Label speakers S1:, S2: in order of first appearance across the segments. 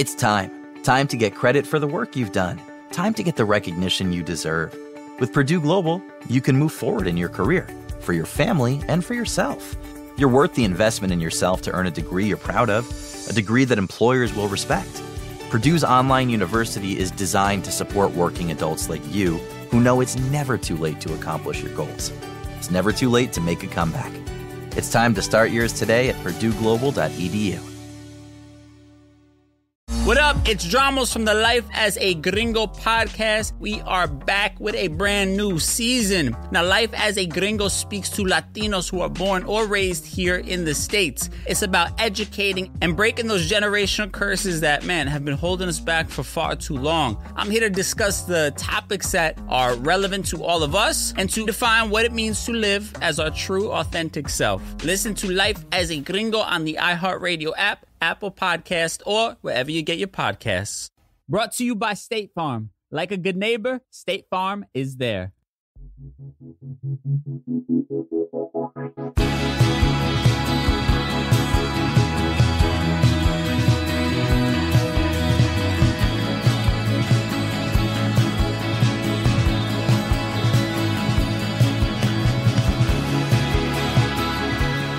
S1: It's time. Time to get credit for the work you've done. Time to get the recognition you deserve. With Purdue Global, you can move forward in your career, for your family, and for yourself. You're worth the investment in yourself to earn a degree you're proud of, a degree that employers will respect. Purdue's online university is designed to support working adults like you who know it's never too late to accomplish your goals. It's never too late to make a comeback. It's time to start yours today at purdueglobal.edu.
S2: What up? It's Dramos from the Life as a Gringo podcast. We are back with a brand new season. Now, Life as a Gringo speaks to Latinos who are born or raised here in the States. It's about educating and breaking those generational curses that, man, have been holding us back for far too long. I'm here to discuss the topics that are relevant to all of us and to define what it means to live as our true, authentic self. Listen to Life as a Gringo on the iHeartRadio app, Apple Podcast, or wherever you get your podcasts. Brought to you by State Farm. Like a good neighbor, State Farm is there.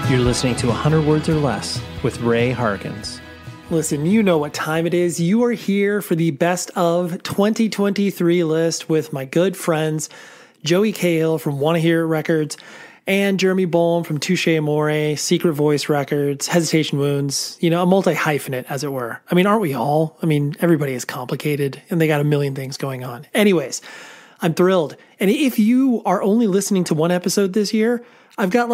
S3: You're listening to 100 Words or Less with Ray Harkins. Listen, you know what time it is. You are here for the best of 2023 list with my good friends, Joey Cahill from Wanna Hear It Records and Jeremy Bolm from Touche, Amore, Secret Voice Records, Hesitation Wounds, a multi-hyphenate, as it were. I mean, aren't we all? I mean, everybody is complicated and they got a million things going on. Anyways, I'm thrilled. And if you are only listening to one episode this year, I've got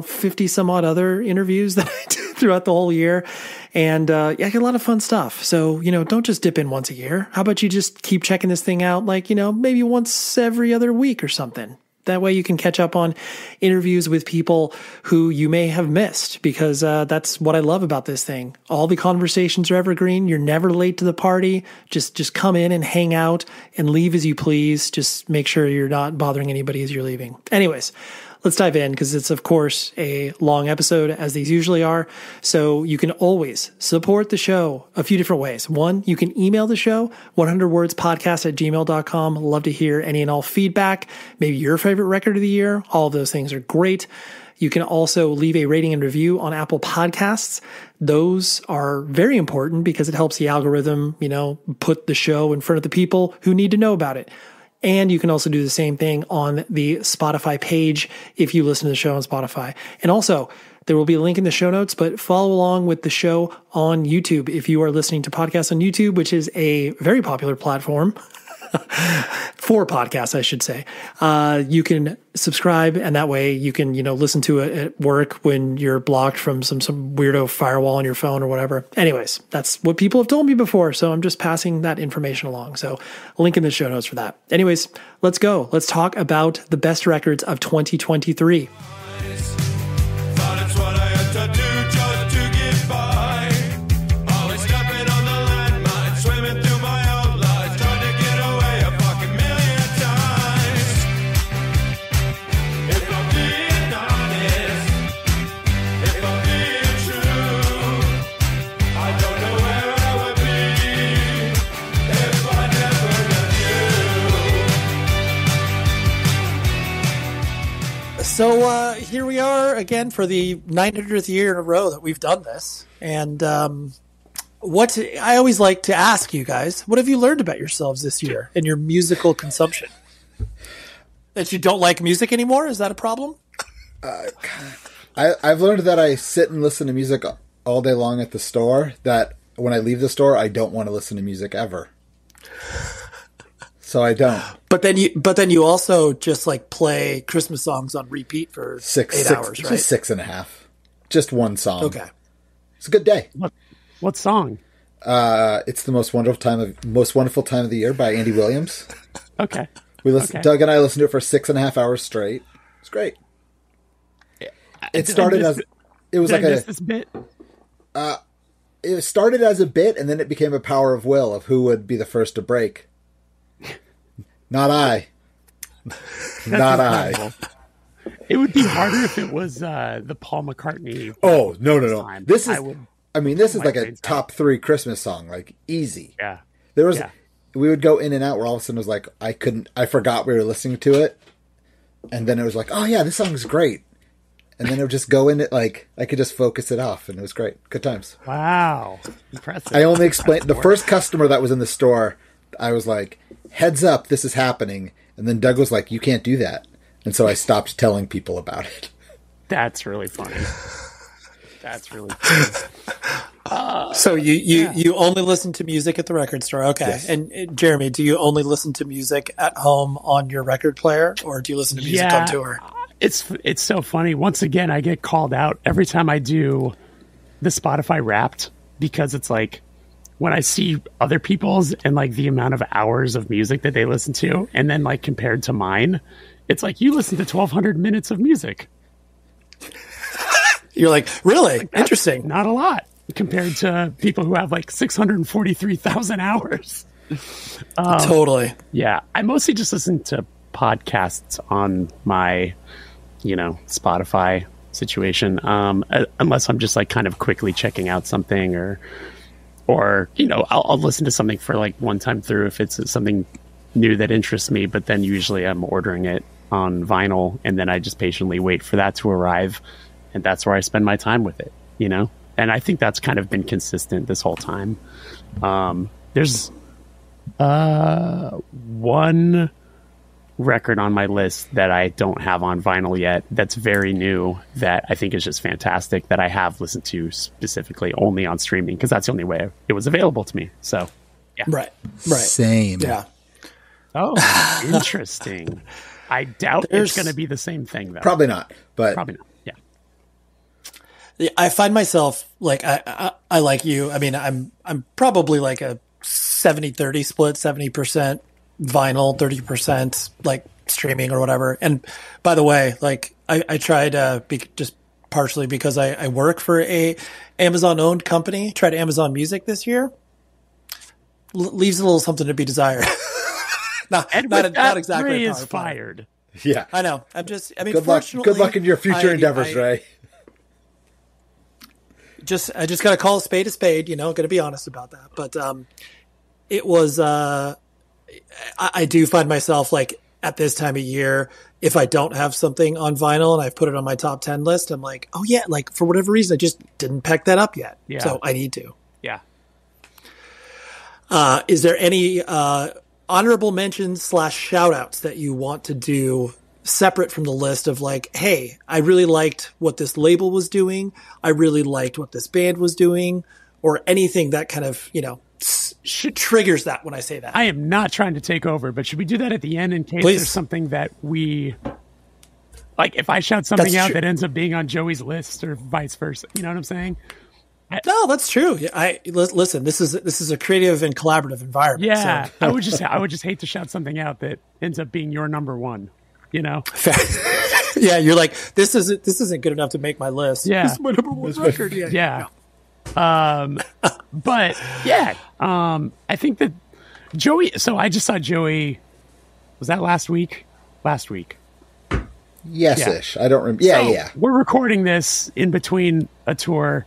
S3: 50 some odd other interviews that I do throughout the whole year. And I get a lot of fun stuff. So, don't just dip in once a year. How about you just keep checking this thing out maybe once every other week or something. That way you can catch up on interviews with people who you may have missed, because that's what I love about this thing. All the conversations are evergreen. You're never late to the party. Just come in and hang out and leave as you please. Just make sure you're not bothering anybody as you're leaving. Anyways, let's dive in, because it's, of course, a long episode, as these usually are. So you can always support the show a few different ways. One, you can email the show, 100wordspodcast@gmail.com. Love to hear any and all feedback. Maybe your favorite record of the year. All of those things are great. You can also leave a rating and review on Apple Podcasts. Those are very important because it helps the algorithm, put the show in front of the people who need to know about it. And you can also do the same thing on the Spotify page if you listen to the show on Spotify. And also, there will be a link in the show notes, but follow along with the show on YouTube if you are listening to podcasts on YouTube, which is a very popular platform for podcasts, I should say. You can subscribe, and that way you can, listen to it at work when you're blocked from some weirdo firewall on your phone or whatever. Anyways, that's what people have told me before, so I'm just passing that information along. So link in the show notes for that. Anyways, let's go. Let's talk about the best records of 2023. So here we are again for the 900th year in a row that we've done this. And what I always like to ask you guys, what have you learned about yourselves this year in your musical consumption? That you don't like music anymore? Is that a problem?
S4: I've learned that I sit and listen to music all day long at the store, that when I leave the store, I don't want to listen to music ever. So I don't. But then you also just play Christmas songs on repeat for 8 hours, right? Just 6.5. Just one song. Okay. It's a good day.
S5: What song?
S4: It's the most wonderful time of the year by Andy Williams.
S5: Okay.
S4: Doug and I listened to it for 6.5 hours straight. It's great. It started as this bit. It started as a bit, and then it became a power of will of who would be the first to break. Not I. Not I.
S5: It would be harder if it was the Paul McCartney.
S4: Oh, no.
S5: Time.
S4: I mean, this is like a top 3 Christmas song, like easy.
S5: Yeah.
S4: There was, we would go in and out where all of a sudden it was like, I forgot we were listening to it. And then it was like, oh yeah, this song's great. And then it would just go in it, like, I could just focus it off, and it was great. Good times.
S5: Wow. Impressive.
S4: I only explained, the first customer that was in the store, I was like, heads up, this is happening. And then Doug was like, you can't do that. And so I stopped telling people about it.
S5: That's really funny. That's really funny.
S3: So you only listen to music at the record store. Okay.
S4: Yes.
S3: And Jeremy, do you only listen to music at home on your record player, or do you listen to music on tour?
S5: It's so funny. Once again, I get called out every time I do the Spotify Wrapped, because it's like when I see other people's and like the amount of hours of music that they listen to, and then like compared to mine, it's like you listen to 1,200 minutes of music.
S3: You're like, really?
S5: Like,
S3: interesting.
S5: Not a lot compared to people who have like 643,000 hours.
S3: Totally.
S5: Yeah. I mostly just listen to podcasts on my, Spotify situation. Unless I'm just like kind of quickly checking out something or I'll listen to something for like one time through if it's something new that interests me, but then usually I'm ordering it on vinyl and then I just patiently wait for that to arrive. And that's where I spend my time with it, And I think that's kind of been consistent this whole time. There's one record on my list that I don't have on vinyl yet that's very new that I think is just fantastic that I have listened to specifically only on streaming because that's the only way it was available to me. So, yeah.
S3: Right.
S4: Same.
S3: Yeah.
S5: Oh, interesting. I doubt it's going to be the same thing, though.
S4: Probably not.
S5: Probably not.
S3: Yeah. I find myself like I like you. I mean, I'm probably like a 70-30 split, 70% vinyl, 30% like streaming or whatever. And by the way, like I tried just partially because I work for a Amazon owned company, tried Amazon Music this year. Leaves a little something to be desired. not exactly.
S5: Ray is fired.
S4: Yeah,
S3: I know. Good
S4: luck in your future endeavors, Ray.
S3: I just got to call a spade, got to be honest about that. But it was, I do find myself like at this time of year, if I don't have something on vinyl and I've put it on my top 10 list, I'm like, oh yeah, like for whatever reason, I just didn't pack that up yet.
S5: Yeah.
S3: So I need to.
S5: Yeah.
S3: Is there any honorable mentions / shout outs that you want to do separate from the list of like, hey, I really liked what this label was doing. I really liked what this band was doing, or anything that kind of, triggers that when I say that.
S5: I am not trying to take over, but should we do that at the end in case there's something that we like, if I shout something out that ends up being on Joey's list or vice versa, you know what I'm saying?
S3: No, that's true. Listen, this is a creative and collaborative environment.
S5: Yeah.
S3: So.
S5: I would just hate to shout something out that ends up being your number one.
S3: Yeah, you're like, this isn't good enough to make my list.
S5: Yeah,
S3: this is my number one record.
S5: Yeah. But yeah, I think that Joey. So I just saw Joey. Was that last week? Last week.
S4: Yes-ish. Yeah. I don't remember. Yeah, yeah.
S5: We're recording this in between a tour.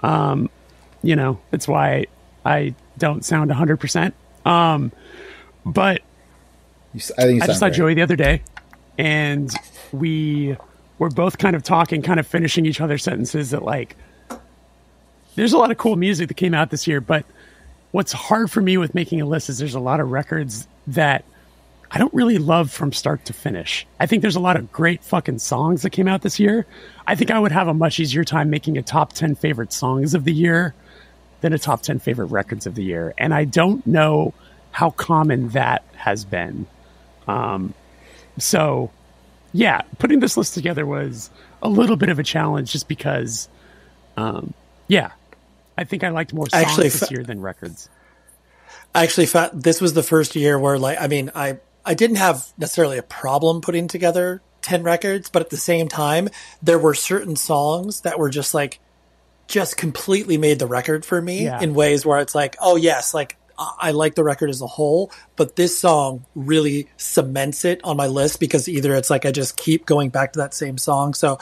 S5: That's why I don't sound 100%. But I just saw Joey the other day. And we were both kind of talking, kind of finishing each other's sentences that like, there's a lot of cool music that came out this year, but what's hard for me with making a list is there's a lot of records that I don't really love from start to finish. I think there's a lot of great fucking songs that came out this year. I think I would have a much easier time making a top 10 favorite songs of the year than a top 10 favorite records of the year. And I don't know how common that has been. So, yeah, putting this list together was a little bit of a challenge just because, I think I liked more songs this year than records.
S3: I actually thought this was the first year where, like, I mean, I didn't have necessarily a problem putting together 10 records, but at the same time, there were certain songs that were just completely made the record for me in ways where it's like, oh, yes, like, I like the record as a whole, but this song really cements it on my list because either it's like I just keep going back to that same song. So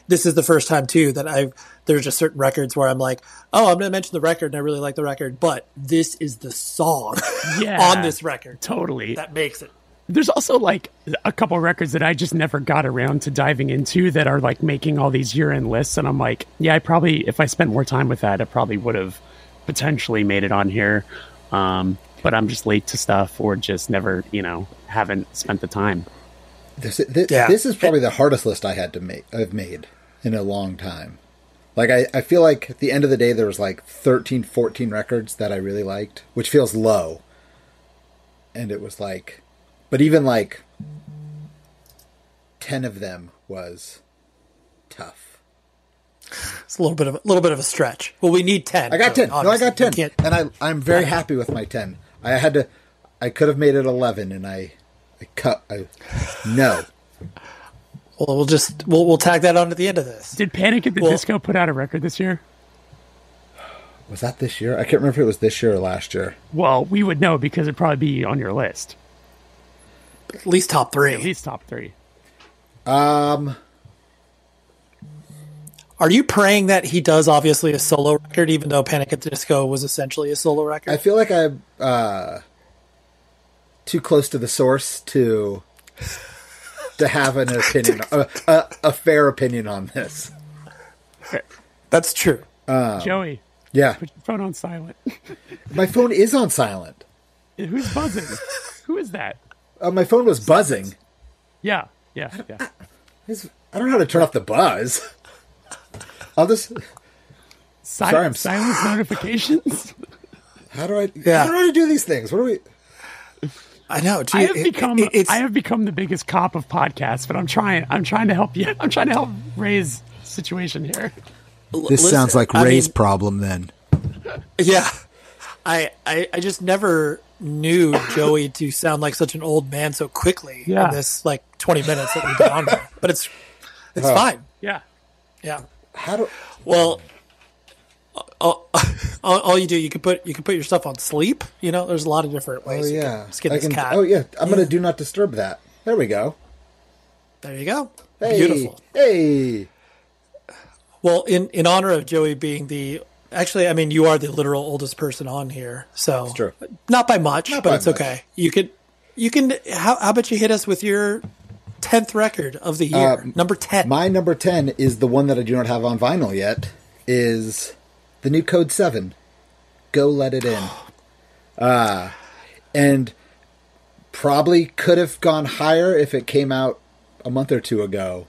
S3: this is the first time too that there's just certain records where I'm like, oh, I'm going to mention the record and I really like the record, but this is the song on this record.
S5: Totally.
S3: That makes it.
S5: There's also like a couple records that I just never got around to diving into that are like making all these year-end lists. And I'm like, yeah, I probably, if I spent more time with that, I probably would have potentially made it on here. But I'm just late to stuff or just never, haven't spent the time.
S4: This is probably the hardest list I've made in a long time. Like, I feel like at the end of the day, there was like 13, 14 records that I really liked, which feels low. And it was like, but even like 10 of them was tough.
S3: It's a little bit of a stretch. Well, we need 10.
S4: I got 10. No, I got 10. And I'm very happy with my 10. I could have made it 11 and no.
S3: Well, we'll tag that on at the end of this.
S5: Did Panic at the Disco put out a record this year?
S4: Was that this year? I can't remember if it was this year or last year.
S5: Well, we would know because it'd probably be on your list.
S3: At least top 3.
S5: At least top 3.
S4: Are
S3: you praying that he does obviously a solo record, even though Panic at the Disco was essentially a solo record?
S4: I feel like I'm too close to the source to have an opinion, a fair opinion on this.
S3: That's true.
S5: Joey.
S4: Yeah.
S5: Put your phone on silent.
S4: My phone is on silent.
S5: Who's buzzing? Who is that?
S4: My phone was buzzing.
S5: Yeah.
S4: I don't know how to turn off the buzz. I'll just...
S5: Silence notifications?
S4: How do I do these things? What do we...
S3: I know.
S5: I have become the biggest cop of podcasts, but I'm trying to help you. I'm trying to help Ray's situation here.
S4: This sounds like Ray's problem then.
S3: Yeah. I just never knew Joey to sound like such an old man so quickly in this like 20 minutes that we've been on there. But it's fine.
S5: Yeah.
S3: Yeah.
S5: Well,
S3: all you do, you can put your stuff on sleep. There's a lot of different ways. You can skin this cat.
S4: Oh yeah, I'm gonna do not disturb that. There we go.
S3: There you go.
S4: Hey,
S3: beautiful.
S4: Hey.
S3: Well, in honor of Joey being you are the literal oldest person on here. So
S4: it's true.
S3: Not by much, but it's okay. You can. How about you hit us with your 10th record of the year, number 10?
S4: My number 10 is the one that I do not have on vinyl yet. Is the new Code 7, Go Let It In. And probably could have gone higher if it came out a month or two ago.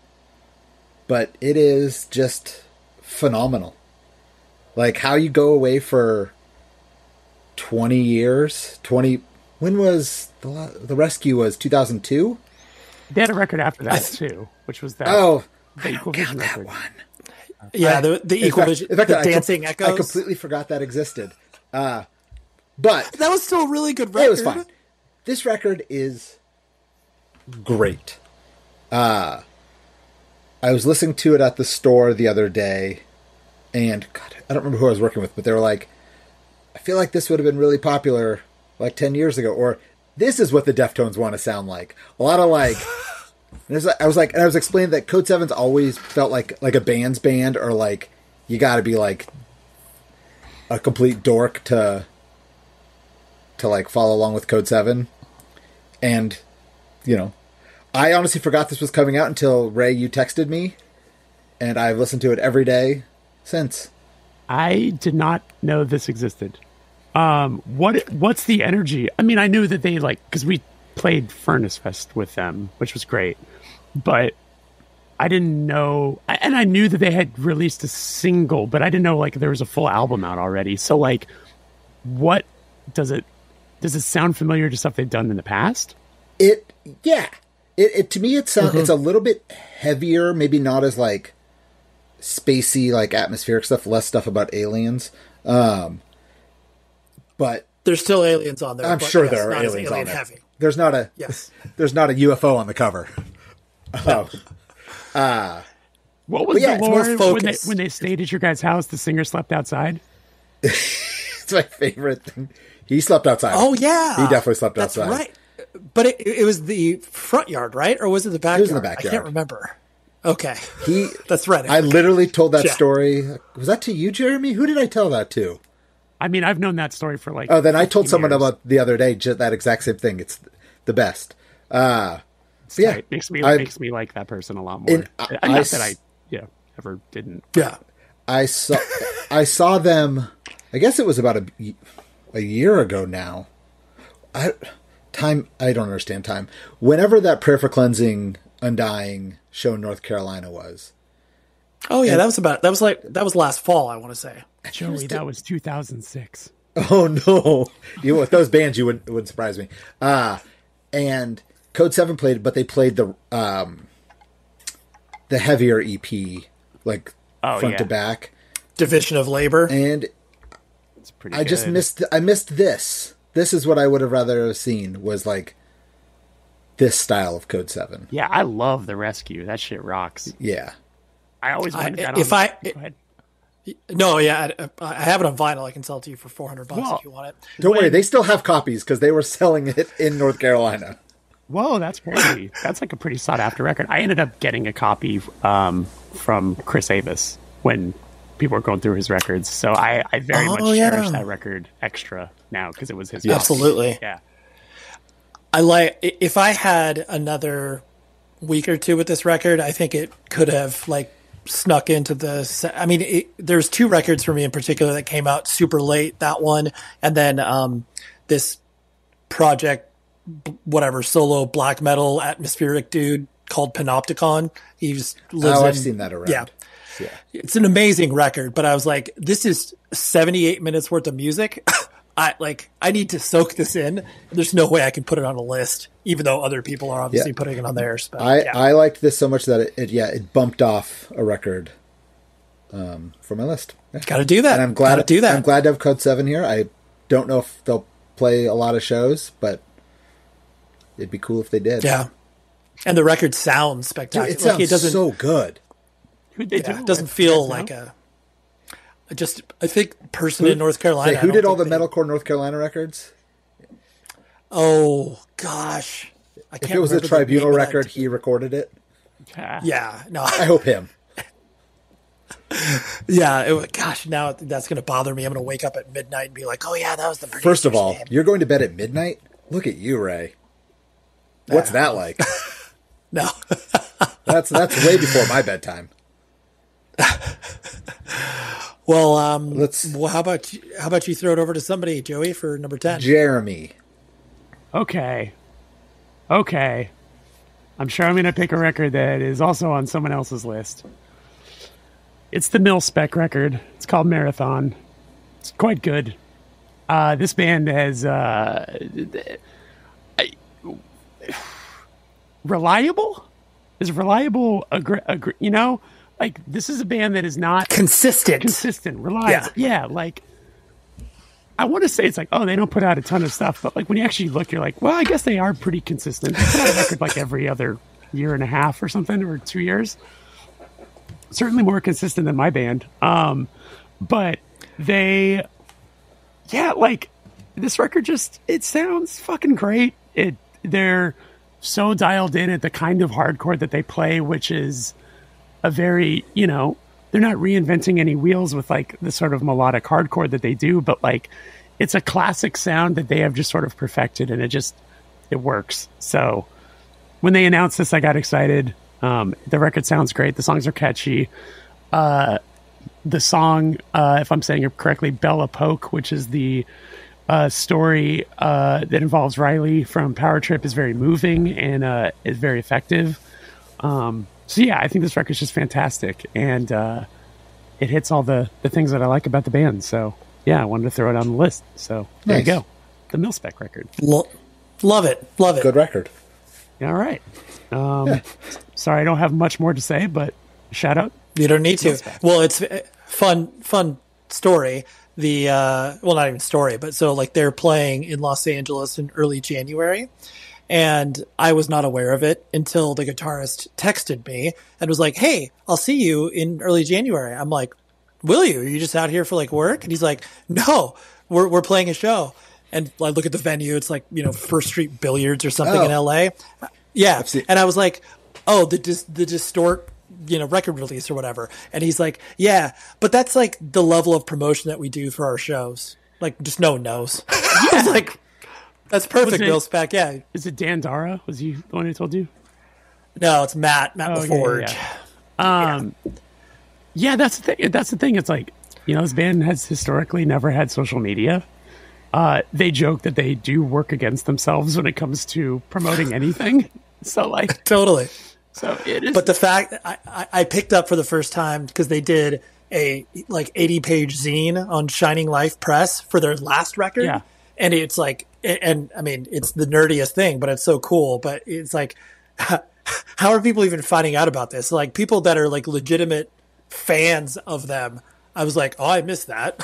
S4: But it is just phenomenal. Like how you go away for 20 years. When was the Rescue was 2002?
S5: They had a record after that too, which was that.
S4: Oh,
S5: the Equal Vision record.
S4: That one.
S3: Yeah, the Equal Vision, the Dancing Echoes.
S4: I completely forgot that existed. But
S3: that was still a really good record.
S4: It was fine. This record is great. I was listening to it at the store the other day, and God, I don't remember who I was working with, but they were like, I feel like this would have been really popular like 10 years ago, or this is what the Deftones want to sound like. A lot of like... I was explaining that Code 7's always felt like a band's band, or like you got to be like a complete dork to like follow along with Code 7. And I honestly forgot this was coming out until Ray, you texted me, and I've listened to it every day since.
S5: I did not know this existed. What's the energy? I mean, I knew that they because we played Furnace Fest with them, which was great, but I didn't know, and I knew that they had released a single, but I didn't know there was a full album out already. So what does it sound familiar to stuff they've done in the past?
S4: It to me it sounds it's a little bit heavier, maybe not as spacey, atmospheric stuff, less stuff about aliens, but
S3: there's still aliens on there.
S4: I'm sure there are aliens on there.
S3: Heavy.
S4: There's not a UFO on the cover.
S5: What was the lore when they stayed at your guys' house? The singer slept outside.
S4: It's my favorite thing. He slept outside.
S3: Oh yeah,
S4: he definitely slept outside.
S3: That's right. But it was the front yard, right, or was it the backyard?
S4: It was in the backyard.
S3: I can't remember. Okay. That's right.
S4: I literally told that story. Was that to you, Jeremy? Who did I tell that to?
S5: I mean, I've known that story for like.
S4: Oh, then I told someone about the other day just that exact same thing. It's the best. Yeah,
S5: it makes me like that person a lot more. Not that I ever didn't.
S3: Yeah,
S4: I saw them. I guess it was about a year ago now. I don't understand time. Whenever that Prayer for Cleansing Undying show in North Carolina was.
S3: Oh yeah, that was last fall, I want to say.
S5: Joey, that was 2006.
S4: Oh no! With those bands, it wouldn't surprise me. And Code 7 played, but they played the heavier EP, like front to back.
S3: Division of Labor,
S4: and
S5: it's pretty. I
S4: missed this. This is what I would have rather have seen was like this style of Code 7.
S5: Yeah, I love The Rescue. That shit rocks.
S4: Yeah,
S5: I always wanted that.
S3: Go ahead. No, yeah, I have it on vinyl. I can sell it to you for $400 if you want it.
S4: Don't worry, they still have copies because they were selling it in North Carolina.
S5: Whoa, that's crazy. That's like a pretty sought after record. I ended up getting a copy from Chris Avis when people were going through his records. So I very much cherish that record extra now because it was his copy.
S3: Absolutely.
S5: Yeah.
S3: If I had another week or two with this record, I think it could have like snuck into there's two records for me in particular that came out super late, that one, and then this project solo black metal atmospheric dude called Panopticon. He just lives
S4: I've seen that around.
S3: Yeah, it's an amazing record, but I was like, this is 78 minutes worth of music. I need to soak this in. There's no way I can put it on a list, even though other people are obviously putting it on theirs. But
S4: I liked this so much that it bumped off a record from my list. Yeah.
S3: Got to do that.
S4: And I'm glad to have Code 7 here. I don't know if they'll play a lot of shows, but it'd be cool if they did.
S3: Yeah. And the record sounds spectacular.
S4: Dude, it sounds so good.
S5: Who'd they do?
S3: It doesn't feel like I think person in North Carolina.
S4: Who did all the metalcore North Carolina records?
S3: Oh gosh,
S4: if it was a Tribunal record, he recorded it.
S3: Yeah, no,
S4: I hope him.
S3: Yeah, gosh, now that's going to bother me. I'm going to wake up at midnight and be like, "Oh yeah, that was the producer's
S4: First of all,
S3: name."
S4: You're going to bed at midnight. Look at you, Ray. What's that like?
S3: No,
S4: that's way before my bedtime.
S3: Well, how about you throw it over to somebody, Joey, for number 10?
S4: Jeremy.
S5: Okay. I'm sure I'm going to pick a record that is also on someone else's list. It's the Mil-Spec record. It's called Marathon. It's quite good. This band has reliable. Is reliable? Like, this is a band that is not consistent, reliable. Yeah, like, I want to say it's like, oh, they don't put out a ton of stuff, but like when you actually look, you're like, well, I guess they are pretty consistent. They put out a record like every other year and a half or something, or 2 years. Certainly more consistent than my band. But they, like, this record just, it sounds fucking great. They're so dialed in at the kind of hardcore that they play, which is a very, they're not reinventing any wheels with like the sort of melodic hardcore that they do, but like it's a classic sound that they have just sort of perfected, and it works. So when they announced this, I got excited. The record sounds great. The songs are catchy. The song, if I'm saying it correctly, Bella Polk, which is the story that involves Riley from Power Trip, is very moving and is very effective. So yeah, I think this record's just fantastic, and it hits all the things that I like about the band. So yeah, I wanted to throw it on the list. So there you go, the Mil-Spec record.
S3: Love it.
S4: Good record.
S5: All right. Sorry, I don't have much more to say, but shout out.
S3: You don't need to. Well, it's fun story. Not even story, but so like they're playing in Los Angeles in early January. And I was not aware of it until the guitarist texted me and was like, "Hey, I'll see you in early January." I'm like, "Will you? Are you just out here for like work?" And he's like, "No, we're playing a show." And I look at the venue. It's like, First Street Billiards or something in LA. Yeah. And I was like, "Oh, the Distort record release or whatever. And he's like, yeah, but that's like the level of promotion that we do for our shows. Like, just no one knows. I was like, that's perfect, Bill Speck. Yeah.
S5: Is it Dan Dara? Was he the one who told you?
S3: No, it's Matt LaForge.
S5: Yeah, that's the thing. That's the thing. It's like, this band has historically never had social media. They joke that they do work against themselves when it comes to promoting anything. So like
S3: totally.
S5: So it is.
S3: But the fact I picked up for the first time because they did a 80-page zine on Shining Life Press for their last record.
S5: Yeah.
S3: And it's like, and I mean, it's the nerdiest thing, but it's so cool. But it's like, how are people even finding out about this? Like people that are like legitimate fans of them. I was like, oh, I missed that.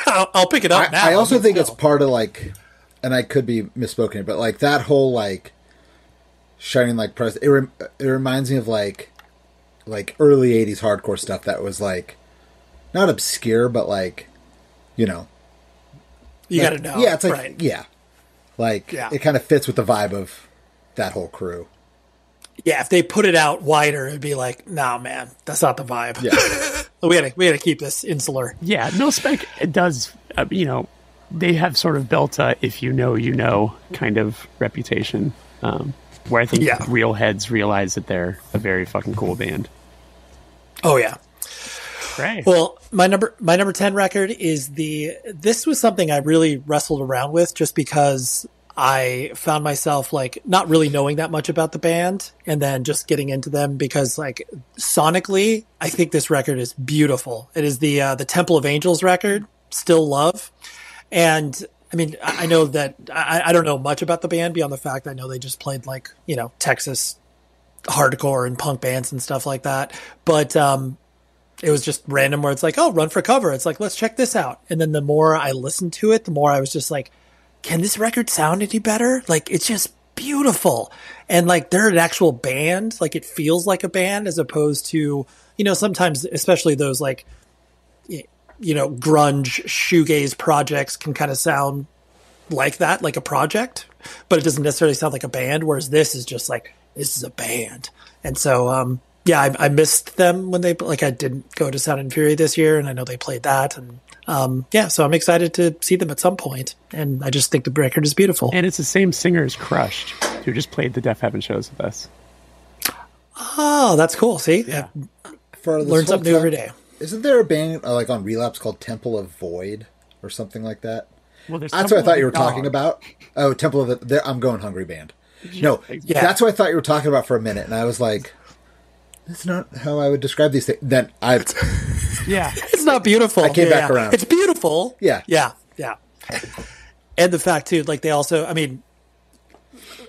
S3: I'll pick it up now.
S4: I also think it's part of like, and I could be misspoken, but like that whole like Shining Light Press, it reminds me of like early 80s hardcore stuff that was like not obscure, but like,
S3: you gotta know.
S4: Yeah, it's like,
S3: right.
S4: It kind of fits with the vibe of that whole crew.
S3: Yeah, if they put it out wider, it'd be like, nah, man, that's not the vibe.
S4: Yeah.
S3: we gotta keep this insular.
S5: Yeah, No Spec, it does, they have sort of built a if you know kind of reputation, where I think real heads realize that they're a very fucking cool band.
S3: Oh, yeah.
S5: Right.
S3: Well, my number 10 record is this was something I really wrestled around with just because I found myself like not really knowing that much about the band and then just getting into them because like sonically, I think this record is beautiful. It is the Temple of Angels record, Still Love. And I mean, I know that I don't know much about the band beyond the fact I know they just played like, Texas hardcore and punk bands and stuff like that. But, it was just random where it's like, oh, Run for Cover. It's like, let's check this out. And then the more I listened to it, the more I was just like, can this record sound any better? Like, it's just beautiful. And like, they're an actual band. Like, it feels like a band as opposed to, sometimes, especially those like, grunge shoegaze projects can kind of sound like that, like a project, but it doesn't necessarily sound like a band. Whereas this is just like, this is a band. And so, I missed them when I didn't go to Sound and Fury this year, and I know they played that. And so I'm excited to see them at some point. And I just think the record is beautiful.
S5: And it's the same singer as Crushed, who just played the Deaf Heaven shows with us.
S3: Oh, that's cool. See?
S5: Yeah.
S3: Learn something new every day.
S4: Isn't there a band like on Relapse called Temple of Void or something like that?
S5: Well,
S4: that's what I thought you were talking about. Oh, Temple of the I'm Going Hungry band. No, that's what I thought you were talking about for a minute. And I was like, that's not how I would describe these things. Then
S3: it's not beautiful.
S4: I came back around.
S3: It's beautiful.
S4: Yeah.
S3: And the fact too, like they also, I mean,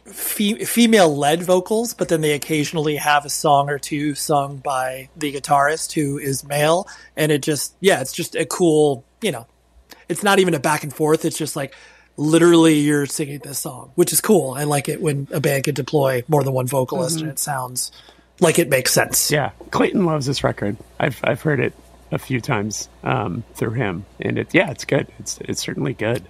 S3: female led vocals, but then they occasionally have a song or two sung by the guitarist who is male. And it just, it's just a cool, it's not even a back and forth. It's just like literally you're singing this song, which is cool. I like it when a band can deploy more than one vocalist and it sounds like it makes sense.
S5: Yeah. Clayton loves this record. I've heard it a few times through him, and it's good. It's certainly good.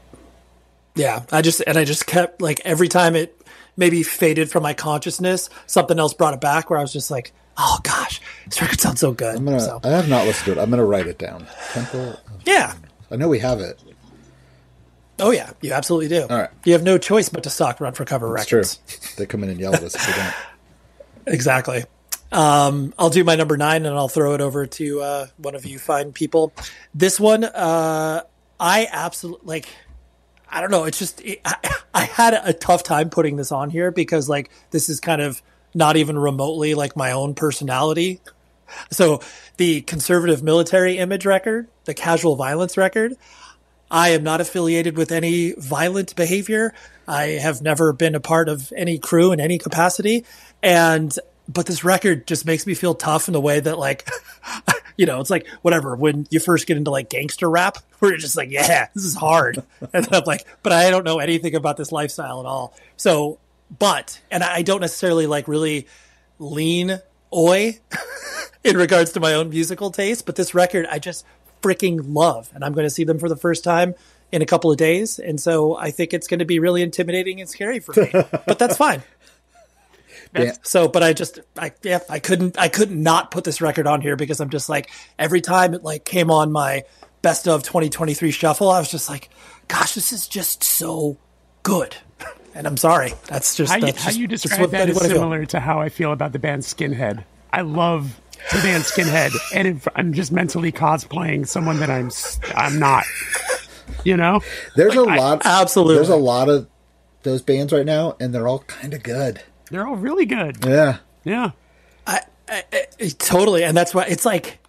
S3: Yeah. I just kept like every time it maybe faded from my consciousness, something else brought it back where I was just like, oh gosh, this record sounds so good.
S4: I have not listened to it. I'm going to write it down. Temple.
S3: Yeah.
S4: I know we have it.
S3: Oh yeah, you absolutely do.
S4: All right.
S3: You have no choice but to stock Run for Cover records.
S4: True. They come in and yell at us if we don't.
S3: Exactly. I'll do my number 9 and I'll throw it over to one of you fine people. This one, I absolutely I don't know. It's just, I had a tough time putting this on here because like, this is kind of not even remotely like my own personality. So the Conservative Military Image record, the Casual Violence record, I am not affiliated with any violent behavior. I have never been a part of any crew in any capacity. But this record just makes me feel tough in the way that like, it's like whatever, when you first get into like gangster rap, where you're just like, yeah, this is hard. And then I'm like, but I don't know anything about this lifestyle at all. So, and I don't necessarily like really lean oi in regards to my own musical taste, but this record I just freaking love. And I'm going to see them for the first time in a couple of days. And so I think it's going to be really intimidating and scary for me, but that's fine. But I couldn't not put this record on here because I'm just like, every time it like came on my best of 2023 shuffle, I was just like, gosh, this is just so good. And I'm sorry. That's just
S5: how you describe that is similar to how I feel about the band Skinhead. I love the band Skinhead, and I'm just mentally cosplaying someone that I'm not. You know,
S4: there's a lot.
S3: Absolutely,
S4: there's a lot of those bands right now, and they're all kind of good.
S5: They're all really good.
S4: Yeah.
S3: I totally, and that's why it's like,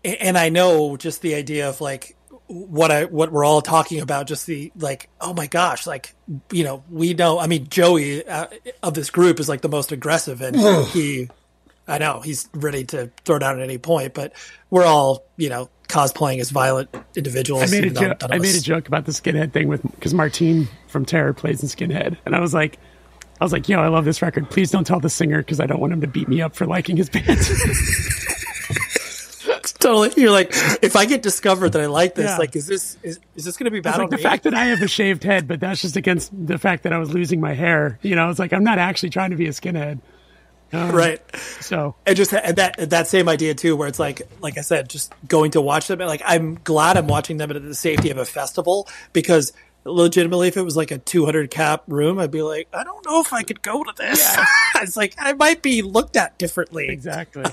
S3: and I know just the idea of like what we're all talking about, just the like, oh my gosh, like, you know, we know, I mean, Joey of this group is like the most aggressive, and I know he's ready to throw down at any point, but we're all, you know, cosplaying as violent individuals.
S5: I made a joke about the Skinhead thing because Martine from Terror plays in Skinhead, and I was like, yo, I love this record. Please don't tell the singer because I don't want him to beat me up for liking his band.
S3: Totally. You're like, if I get discovered that I like this, like, is this going to be bad?
S5: Like the fact that I have a shaved head, but that's just against the fact that I was losing my hair. You know, it's like, I'm not actually trying to be a skinhead.
S3: Right.
S5: So
S3: and just that same idea too, where it's like I said, just going to watch them. Like, I'm glad I'm watching them at the safety of a festival, because legitimately, if it was like a 200 cap room, I'd be like, I don't know if I could go to this. Yeah. It's like, I might be looked at differently.
S5: Exactly.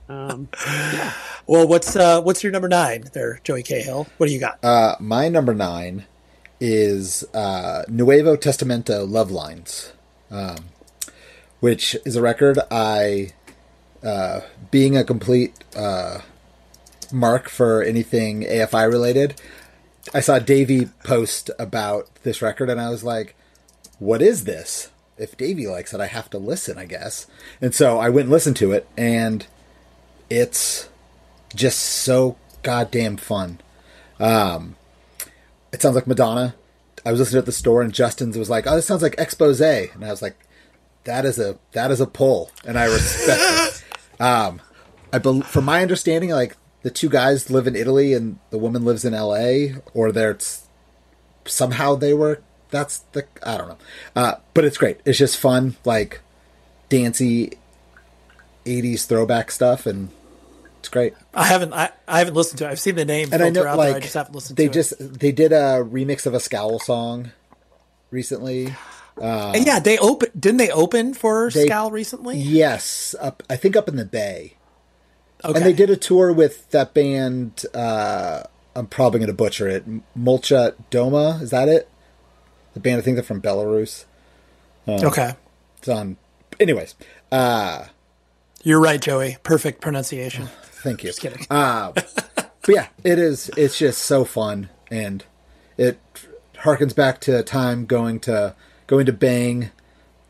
S3: Yeah. Well, what's your number 9 there, Joey Cahill? What do you got?
S4: My number 9 is Nuevo Testamento Love Lines, which is a record being a complete mark for anything AFI related, I saw Davey post about this record, and I was like, what is this? If Davey likes it, I have to listen, I guess. And so I went and listened to it, and it's just so goddamn fun. It sounds like Madonna. I was listening at the store, and Justin's was like, oh, this sounds like Expose. And I was like, that is a pull, and I respect it. From my understanding, like, the two guys live in Italy and the woman lives in LA, or somehow they were, I don't know. But it's great. It's just fun, like dancey 80s throwback stuff, and it's great.
S3: I haven't listened to it. I've seen the name,
S4: and I know, like,
S3: I just haven't listened to it.
S4: They did a remix of a Scowl song recently.
S3: And yeah, didn't they open for Scowl recently?
S4: Yes, I think up in the Bay.
S3: Okay.
S4: And they did a tour with that band, I'm probably going to butcher it, Molcha Doma, is that it? The band, I think they're from Belarus.
S3: Okay.
S4: It's on... Anyways.
S3: You're right, Joey. Perfect pronunciation.
S4: Thank you.
S3: Just kidding.
S4: But yeah, it's just so fun, and it harkens back to a time going to Bang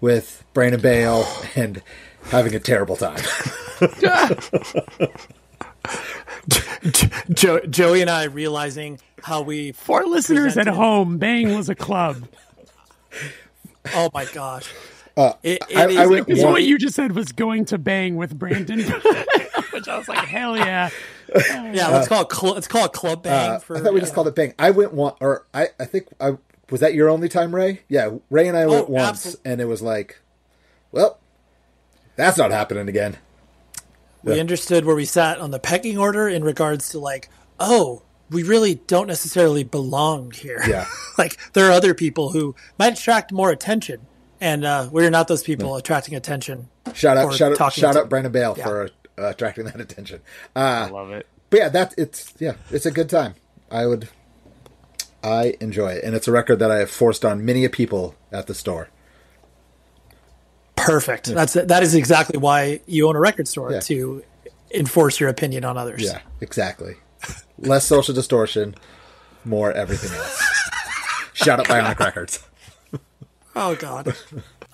S4: with Brandon Bale and having a terrible time.
S3: Joey and I realizing how we...
S5: For listeners at home, Bang was a club.
S3: Oh my gosh.
S5: What you just said was going to Bang with Brandon, which I was like, hell yeah.
S3: Yeah, let's call it Club Bang.
S4: I thought we just called it Bang. I went one, or I think was that your only time, Ray? Yeah, Ray and I went once, absolutely. And it was like, well, that's not happening again.
S3: We understood where we sat on the pecking order in regards to, like, oh, we really don't necessarily belong here.
S4: Yeah.
S3: Like, there are other people who might attract more attention, and we're not those people attracting attention.
S4: Shout out Brandon Bale for attracting that attention.
S5: I love it.
S4: But yeah, it's a good time. I enjoy it, and it's a record that I have forced on many a people at the store.
S3: Perfect. Yeah. That is exactly why you own a record store, to enforce your opinion on others.
S4: Yeah, exactly. Less social distortion, more everything else. Shout out Bionic Records.
S3: Oh, God.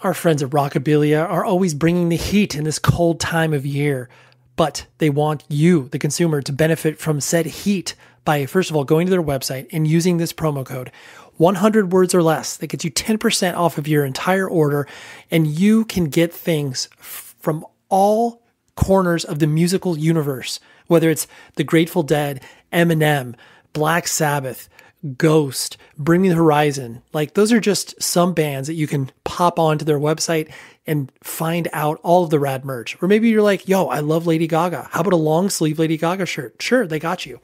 S3: Our friends at Rockabilia are always bringing the heat in this cold time of year, but they want you, the consumer, to benefit from said heat by, first of all, going to their website and using this promo code 100 words or less. That gets you 10% off of your entire order, and you can get things from all corners of the musical universe, whether it's the Grateful Dead, Eminem, Black Sabbath, Ghost, Bring Me the Horizon. Like, those are just some bands that you can pop onto their website and find out all of the rad merch. Or maybe you're like, yo, I love Lady Gaga. How about a long sleeve Lady Gaga shirt? Sure, they got you.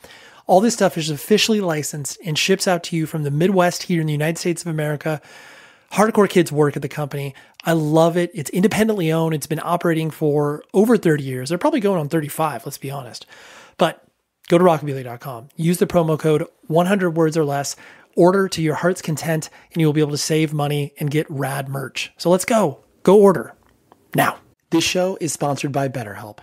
S3: All this stuff is officially licensed and ships out to you from the Midwest here in the United States of America. Hardcore kids work at the company. I love it. It's independently owned. It's been operating for over 30 years. They're probably going on 35, let's be honest. But go to rockabilly.com. Use the promo code 100 words or less. Order to your heart's content, and you'll be able to save money and get rad merch. So let's go. Go order. Now, this show is sponsored by BetterHelp.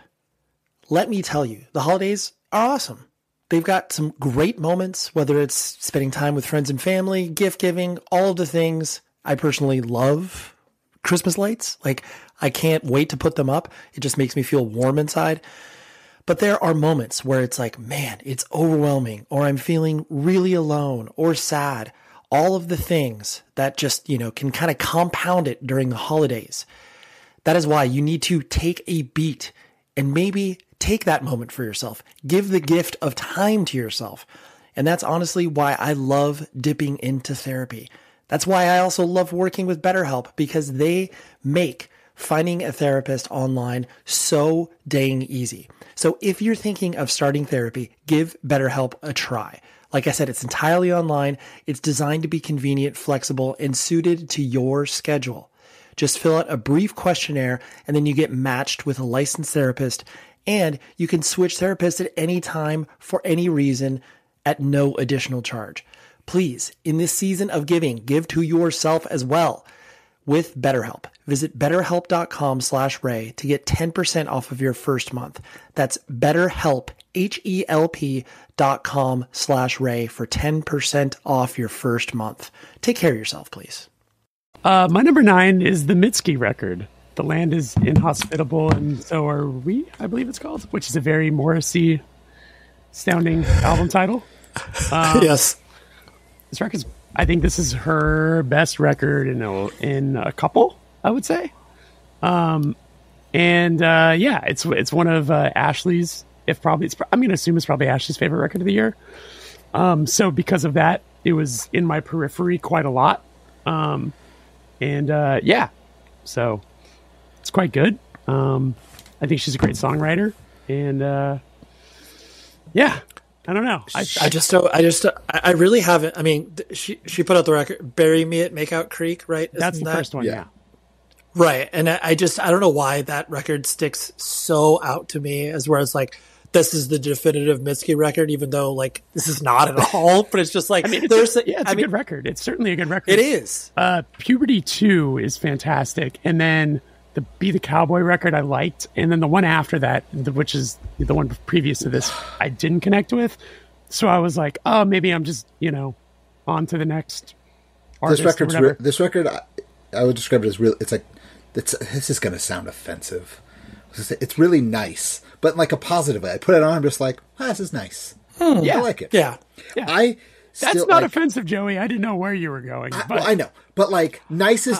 S3: Let me tell you, the holidays are awesome. They've got some great moments, whether it's spending time with friends and family, gift giving, all of the things. I personally love Christmas lights. Like, I can't wait to put them up. It just makes me feel warm inside. But there are moments where it's like, man, it's overwhelming, or I'm feeling really alone or sad. All of the things that just, can kind of compound it during the holidays. That is why you need to take a beat and maybe take that moment for yourself. Give the gift of time to yourself. And that's honestly why I love dipping into therapy. That's why I also love working with BetterHelp, because they make finding a therapist online so dang easy. So if you're thinking of starting therapy, give BetterHelp a try. Like I said, it's entirely online. It's designed to be convenient, flexible, and suited to your schedule. Just fill out a brief questionnaire, and then you get matched with a licensed therapist, and you can switch therapists at any time for any reason at no additional charge. Please, in this season of giving, give to yourself as well with BetterHelp. Visit betterhelp.com/Ray to get 10% off of your first month. That's BetterHelp, HELP.com/Ray for 10% off your first month. Take care of yourself, please.
S5: My number 9 is the Mitski record. The Land is Inhospitable, and So Are We, I believe it's called, which is a very Morrissey sounding album title.
S3: Yes.
S5: This record's, I think this is her best record in a couple, I would say. It's one of Ashley's, I'm going to assume it's probably Ashley's favorite record of the year. So because of that, it was in my periphery quite a lot. So it's quite good. I think she's a great songwriter, and I don't know.
S3: I really haven't. I mean, she put out the record, Bury Me at Makeout Creek, right?
S5: That's the first one, yeah.
S3: Right. And I don't know why that record sticks so out to me, as where it's like, this is the definitive Mitski record, even though like this is not at all, but it's just like,
S5: it's a good record. It's certainly a good record.
S3: It is.
S5: Puberty 2 is fantastic. And then the Be the Cowboy record I liked. And then the one after that, which is the one previous to this, I didn't connect with. So I was like, oh, maybe I'm just, on to the next artist.
S4: This record, I would describe it as real. It's like, this is going to sound offensive. It's really nice, but in like a positive way. I put it on, I'm just like, this is nice.
S3: Yeah.
S4: I like it.
S3: Yeah.
S5: That's not offensive, Joey. I didn't know where you were going.
S4: I know, but like nice is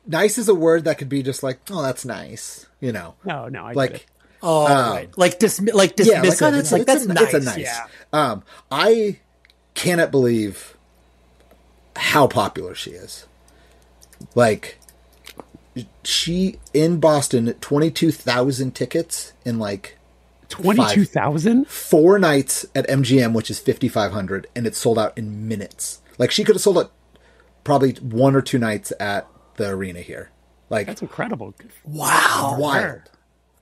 S4: nice is a word that could be just like, oh, that's nice.
S5: No, I
S3: like,
S5: get it.
S3: Right. Like dismissive.
S4: Yeah,
S3: it's like that's nice.
S4: It's a nice. Yeah. I cannot believe how popular she is. Like, she in Boston, 22,000 tickets in like
S5: 22,000?
S4: 4 nights at MGM, which is 5,500, and it sold out in minutes. Like, she could have sold it probably 1 or 2 nights at the arena here. Like,
S5: that's incredible.
S3: Wow.
S4: Wild.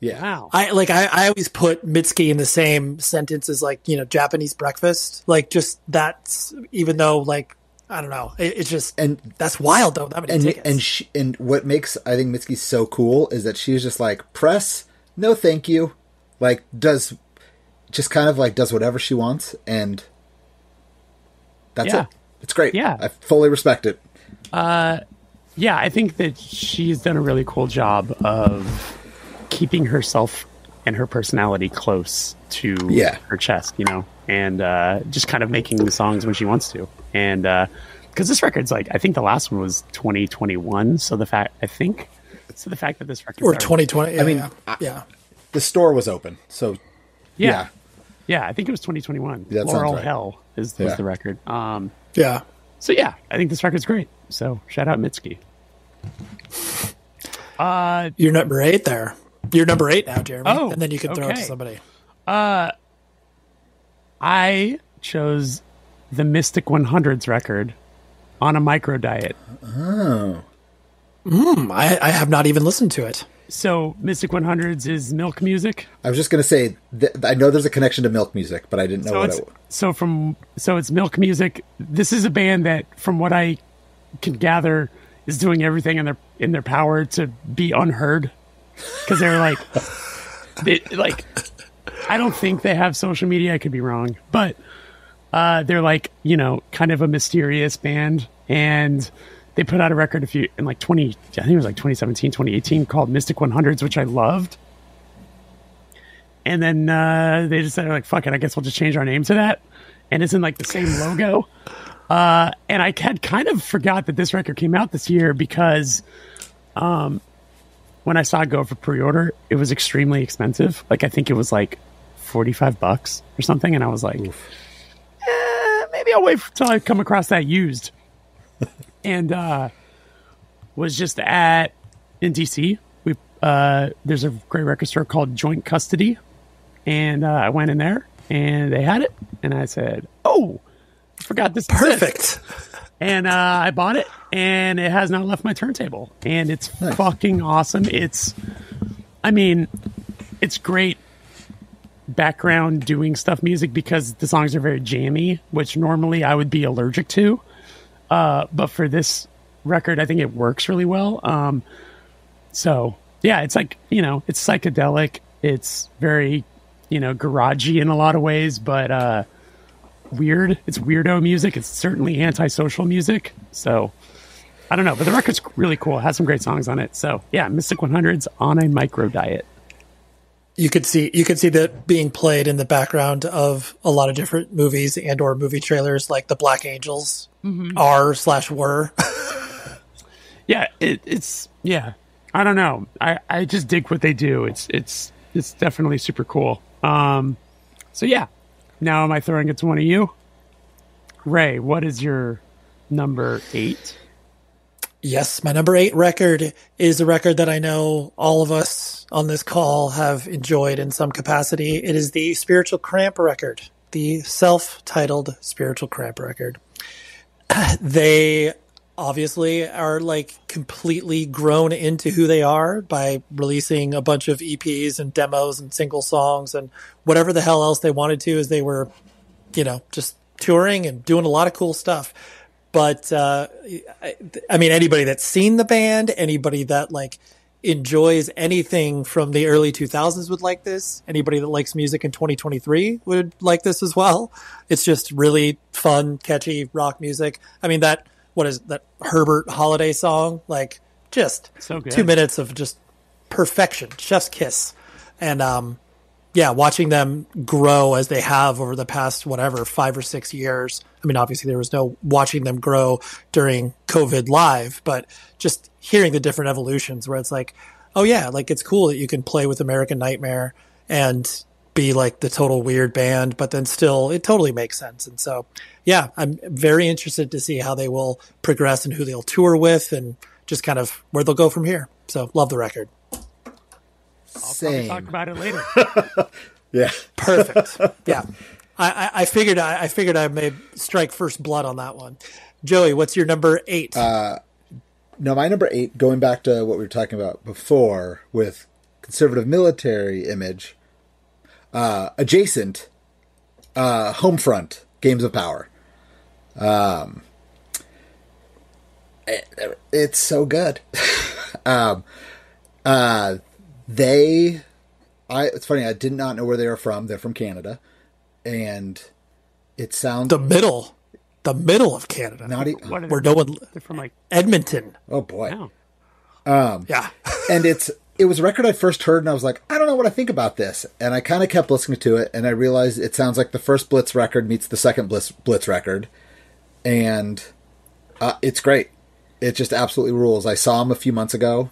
S5: Yeah. Wow.
S3: I always put Mitski in the same sentence as like, Japanese breakfast. Like, just that's, even though like, I don't know. It's just, and that's wild though. That many tickets.
S4: And what makes, I think, Mitski so cool is that she's just like, press, no thank you. Like, does whatever she wants, and that's it. It's great.
S5: Yeah.
S4: I fully respect it.
S5: I think that she's done a really cool job of keeping herself and her personality close to her chest, and just kind of making the songs when she wants to. And because this record's like, I think the last one was 2021. So the fact that this record,
S3: or 2020,
S4: the store was open. So yeah.
S5: Yeah, I think it was 2021.
S4: That
S5: Laurel
S4: right.
S5: Hell was the record.
S3: Yeah.
S5: So yeah, I think this record's great. So shout out Mitski.
S3: You're number 8 there. You're number 8 now, Jeremy.
S5: Oh,
S3: and then you can throw it to somebody.
S5: I chose the Mystic 100s record on a micro diet.
S4: Oh.
S3: I have not even listened to it.
S5: So Mystic 100s is Milk Music.
S4: I was just going to say, I know there's a connection to Milk Music, but I didn't know what it was.
S5: So it's Milk Music. This is a band that, from what I can gather, is doing everything in their power to be unheard. Because they're like, I don't think they have social media. I could be wrong, but they're like, kind of a mysterious band, and they put out a record I think it was like 2017, 2018, called Mystic 100s, which I loved. And then they just said, like, fuck it, I guess we'll just change our name to that. And it's in like the same logo. And I had kind of forgot that this record came out this year because when I saw it go for pre-order, it was extremely expensive. Like, I think it was like $45 or something. And I was like, maybe I'll wait until I come across that used. And was just in DC. There's a great record store called Joint Custody, and I went in there, and they had it, and I said, "Oh, I forgot this."
S3: Perfect.
S5: And I bought it, and it has not left my turntable, and it's fucking awesome. It's great background doing stuff music because the songs are very jammy, which normally I would be allergic to. But for this record, I think it works really well. So yeah, it's like, it's psychedelic. It's very, garagey in a lot of ways, but, weird. It's weirdo music. It's certainly antisocial music. So I don't know, but the record's really cool. It has some great songs on it. So yeah, Mystic 100s on a micro diet.
S3: You could see that being played in the background of a lot of different movies and or movie trailers, like the Black Angels are/were.
S5: Yeah, it's I don't know. I just dig what they do. It's definitely super cool. So yeah. Now am I throwing it to one of you? Ray, what is your number 8?
S3: Yes, my number 8 record is a record that I know all of us on this call have enjoyed in some capacity. It is the Spiritual Cramp record, the self-titled Spiritual Cramp record. They obviously are like completely grown into who they are by releasing a bunch of EPs and demos and single songs and whatever the hell else they wanted to, as they were, just touring and doing a lot of cool stuff. But, anybody that's seen the band, anybody that like enjoys anything from the early 2000s would like this. Anybody that likes music in 2023 would like this as well. It's just really fun, catchy rock music. What is that Herbert Holiday song? Like, just
S5: so good.
S3: 2 minutes of just perfection, chef's kiss. And, watching them grow as they have over the past, 5 or 6 years. Obviously there was no watching them grow during COVID live, but just hearing the different evolutions where it's like, oh yeah, like it's cool that you can play with American Nightmare and be like the total weird band, but then still it totally makes sense. And so, yeah, I'm very interested to see how they will progress and who they'll tour with and just kind of where they'll go from here. So love the record.
S5: I'll probably talk about it later.
S4: Yeah.
S3: Perfect. Yeah. I figured I may strike first blood on that one. Joey, what's your number 8?
S4: No, my number 8, going back to what we were talking about before with conservative military image, adjacent, Homefront, Games of Power. It's so good. It's funny, I did not know where they were from. They're from Canada. And it sounds...
S3: The middle of Canada. Where no one...
S5: They're from like...
S3: Edmonton.
S4: Oh, boy.
S5: Wow.
S4: Yeah. And it was a record I first heard, and I was like, I don't know what I think about this. And I kind of kept listening to it, and I realized it sounds like the first Blitz record meets the second Blitz record. And it's great. It just absolutely rules. I saw them a few months ago,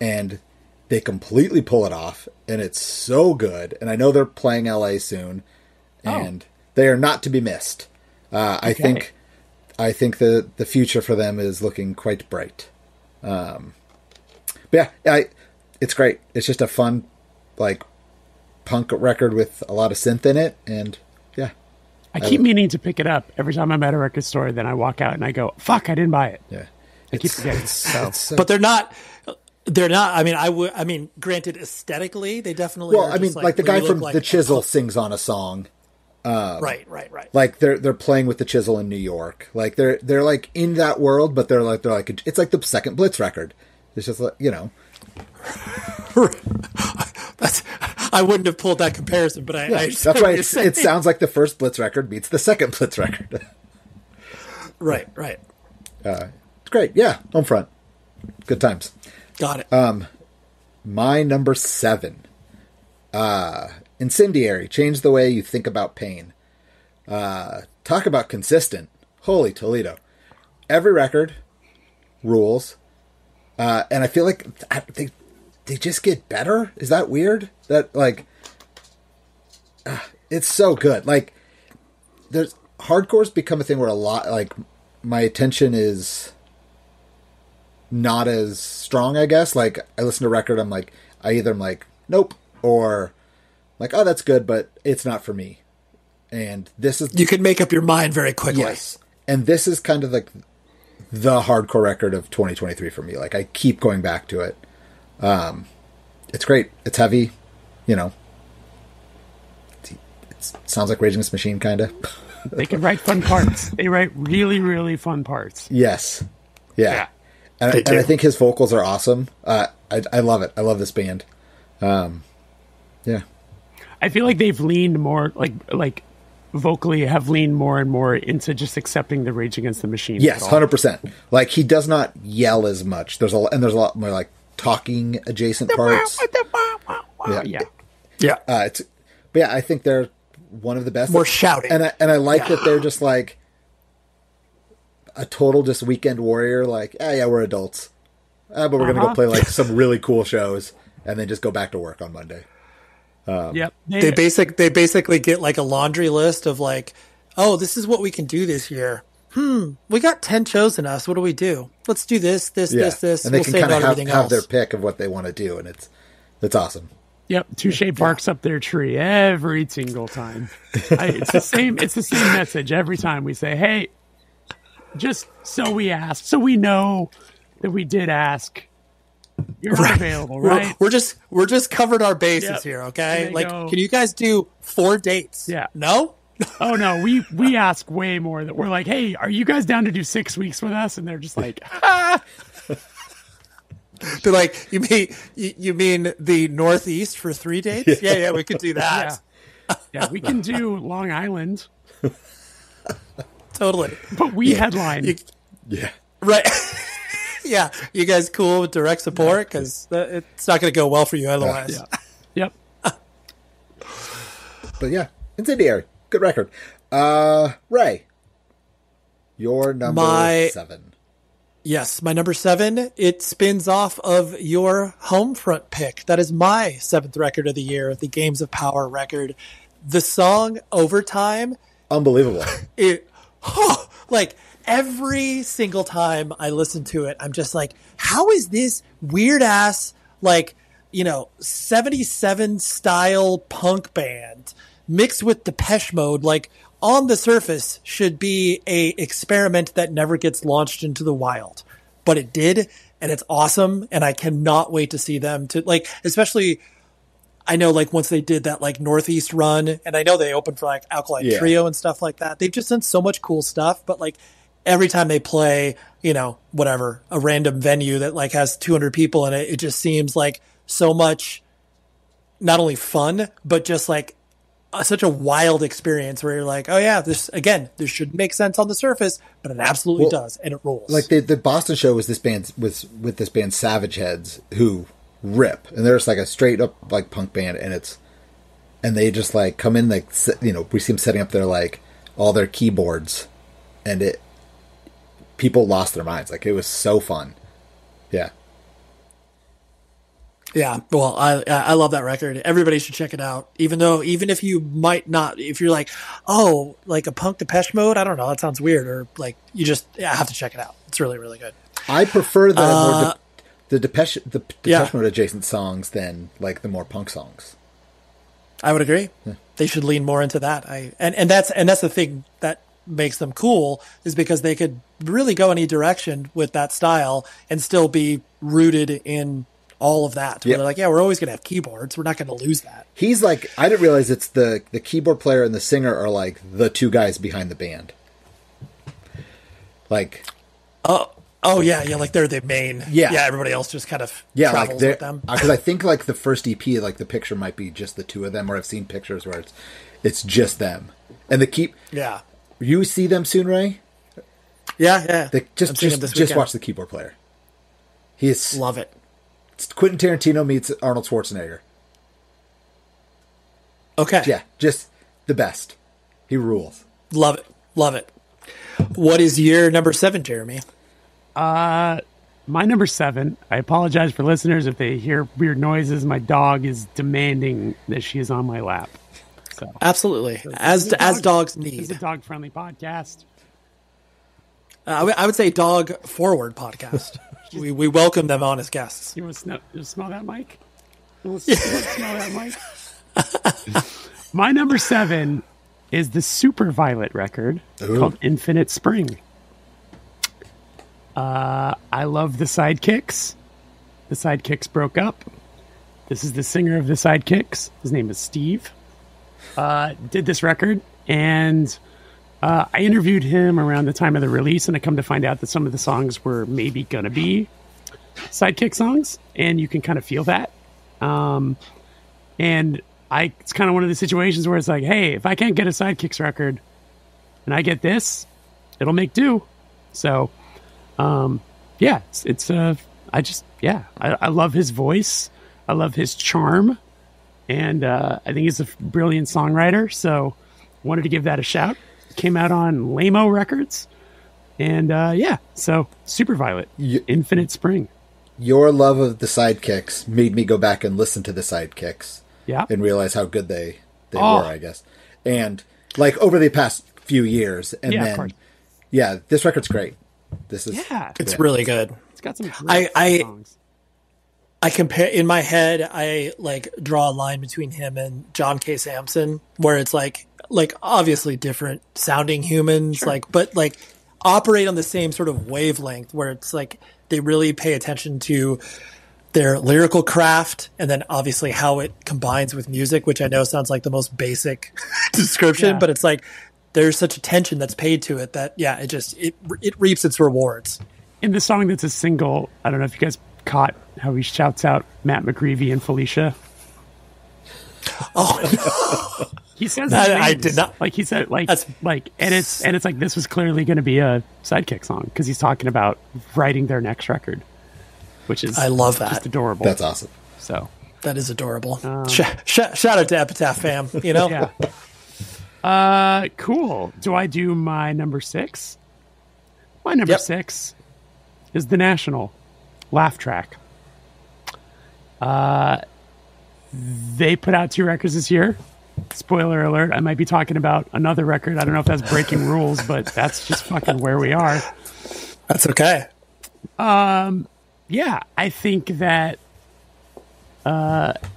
S4: and they completely pull it off, and it's so good. And I know they're playing LA soon. and they are not to be missed. I think the future for them is looking quite bright. But yeah, it's great. It's just a fun, like, punk record with a lot of synth in it, and yeah.
S5: I keep meaning to pick it up every time I'm at a record store. Then I walk out and I go, "Fuck, I didn't buy it."
S4: Yeah,
S5: I keep forgetting.
S3: But they're not. I mean, granted, aesthetically, they definitely.
S4: Well, I mean, like the guy from The Chisel sings on a song.
S3: Right.
S4: Like they're playing with The Chisel in New York. Like they're like in that world, but they're like it's like the second Blitz record. It's just like, you know.
S3: I wouldn't have pulled that comparison, but
S4: that's why it sounds like the first Blitz record beats the second Blitz record.
S3: Right.
S4: It's great. Yeah, Homefront. Good times.
S3: Got it.
S4: My number 7. Incendiary. Change the way you think about pain. Talk about consistent. Holy Toledo. Every record rules. And I feel like they just get better. Is that weird? That, like, it's so good. Like, hardcore's become a thing where a lot, like, my attention is not as strong, I guess. Like, I listen to a record, I'm like, I'm like, nope, or like, oh, that's good, but it's not for me. And this is...
S3: You can make up your mind very quickly.
S4: Yes. And this is kind of like the hardcore record of 2023 for me. Like, I keep going back to it. It's great. It's heavy, you know. It sounds like Rage Against the Machine, kind of.
S5: They can write fun parts. They write really, really fun parts.
S4: Yes. Yeah. And I think his vocals are awesome. I love it. I love this band. Yeah.
S5: I feel like they've leaned more, like vocally have leaned more and more into just accepting the Rage Against the Machine.
S4: Yes, 100%. Like, he does not yell as much. There's a lot more, like, talking adjacent parts.
S5: Yeah.
S4: But yeah, I think they're one of the best.
S3: More shouting.
S4: And I like that they're just like a total just weekend warrior. Like, yeah, we're adults. But we're going to go play like some really cool shows and then just go back to work on Monday.
S5: Yep.
S3: They basically get like a laundry list of like, oh, this is what we can do this year. We got 10 shows in us. What do we do? Let's do this.
S4: And they can kind of have their pick of what they want to do, and it's awesome.
S5: Yep, Touche barks up their tree every single time. It's the same message every time. We say, "Hey, just so we ask, so we know that we did ask. You're available, right?
S3: We're just covered our bases here, okay? Like, can you guys do 4 dates?
S5: Yeah.
S3: No?
S5: Oh no, we ask way more. That we're like, hey, are you guys down to do 6 weeks with us? And they're just like, ah.
S3: They're like, you mean the Northeast for 3 dates? Yeah, we could do that.
S5: Yeah, we can do Long Island.
S3: Totally.
S5: But we headline.
S3: Right. Yeah, you guys cool with direct support? Because it's not going to go well for you otherwise.
S5: Yep.
S4: But yeah, Incendiary. Good record. Ray, your number 7.
S3: Yes, my number 7. It spins off of your Homefront pick. That is my 7th record of the year, the Games of Power record. The song Overtime.
S4: Unbelievable.
S3: Like, every single time I listen to it, I'm just like, how is this weird ass, like, 77 style punk band mixed with Depeche Mode, like, on the surface should be a experiment that never gets launched into the wild, but it did, and it's awesome. And I cannot wait to see them to, like, especially, I know, like, once they did that, like, Northeast run, and I know they opened for like Alkaline Trio and stuff like that. They've just done so much cool stuff, but like every time they play, whatever, a random venue that like has 200 people in it, it just seems like so much, not only fun, but just like such a wild experience where you're like, oh yeah, this shouldn't make sense on the surface, but it absolutely does, and it rolls.
S4: Like the Boston show was with this band Savage Heads, who rip, and they're just like a straight up like punk band, and they just like come in, like, we see them setting up their like all their keyboards, and people lost their minds. Like, it was so fun. Yeah.
S3: Yeah, well, I love that record. Everybody should check it out. Even if you might not, if you're like, oh, like a punk Depeche Mode, I don't know, that sounds weird, or like you just have to check it out. It's really, really good.
S4: I prefer the Depeche Mode adjacent songs than like the more punk songs.
S3: I would agree. Yeah. They should lean more into that. And that's the thing that makes them cool, is because they could really go any direction with that style and still be rooted in all of that. Where they're like, yeah, we're always going to have keyboards. We're not going to lose that.
S4: He's like, I didn't realize it's the keyboard player and the singer are like the two guys behind the band. Like,
S3: oh yeah, like they're the main. Yeah, everybody else just kind of travels with them.
S4: Because I think like the first EP, like the picture might be just the two of them, or I've seen pictures where it's just them. And you see them soon, Ray?
S3: Yeah.
S4: Just watch the keyboard player.
S3: Love it.
S4: It's Quentin Tarantino meets Arnold Schwarzenegger.
S3: Okay.
S4: Yeah, just the best. He rules.
S3: Love it. What is your number 7, Jeremy?
S5: My number 7, I apologize for listeners if they hear weird noises. My dog is demanding that she is on my lap. So
S3: absolutely. As dogs need.
S5: It's a dog-friendly podcast.
S3: I would say dog-forward podcast. We welcome them on as guests.
S5: You want to smell that, Mike? You want to smell that, Mike? My number 7 is the Super Violet record called Infinite Spring. I love the Sidekicks. The Sidekicks broke up. This is the singer of the Sidekicks. His name is Steve. Did this record, and I interviewed him around the time of the release, and I come to find out that some of the songs were maybe gonna be Sidekick songs, and you can kind of feel that. And it's kind of one of the situations where it's like, hey, if I can't get a Sidekicks record and I get this, it'll make do. So, I love his voice. I love his charm. And I think he's a brilliant songwriter. So wanted to give that a shout. Came out on Lamo Records. And so Super Violet, Infinite Spring.
S4: Your love of the Sidekicks made me go back and listen to the Sidekicks.
S5: Yeah.
S4: And realize how good they were, I guess. And like over the past few years. And this record's great.
S3: It's really good.
S5: It's got some great songs.
S3: I compare in my head. I like draw a line between him and John K. Samson, where it's like obviously different sounding humans,
S5: sure.
S3: but operate on the same sort of wavelength, where it's like they really pay attention to their lyrical craft, and then obviously how it combines with music, which I know sounds like the most basic description, but it's like there's such attention that's paid to it that it reaps its rewards.
S5: In the song that's a single, I don't know if you guys caught how he shouts out Matt McGreevy and Felicia.
S3: Oh,
S5: he says
S3: that I did not.
S5: Like he said, and it's like this was clearly going to be a Sidekick song because he's talking about writing their next record, which is
S3: I love that.
S5: Just adorable.
S4: That's awesome.
S5: So
S3: that is adorable. Shout out to Epitaph fam. You know.
S5: Yeah. Cool. Do I do my number 6? My number 6 is The National. Laugh Track. They put out 2 records this year. Spoiler alert, I might be talking about another record. I don't know if that's breaking rules, but that's just fucking where we are.
S3: That's okay.
S5: Yeah, I think that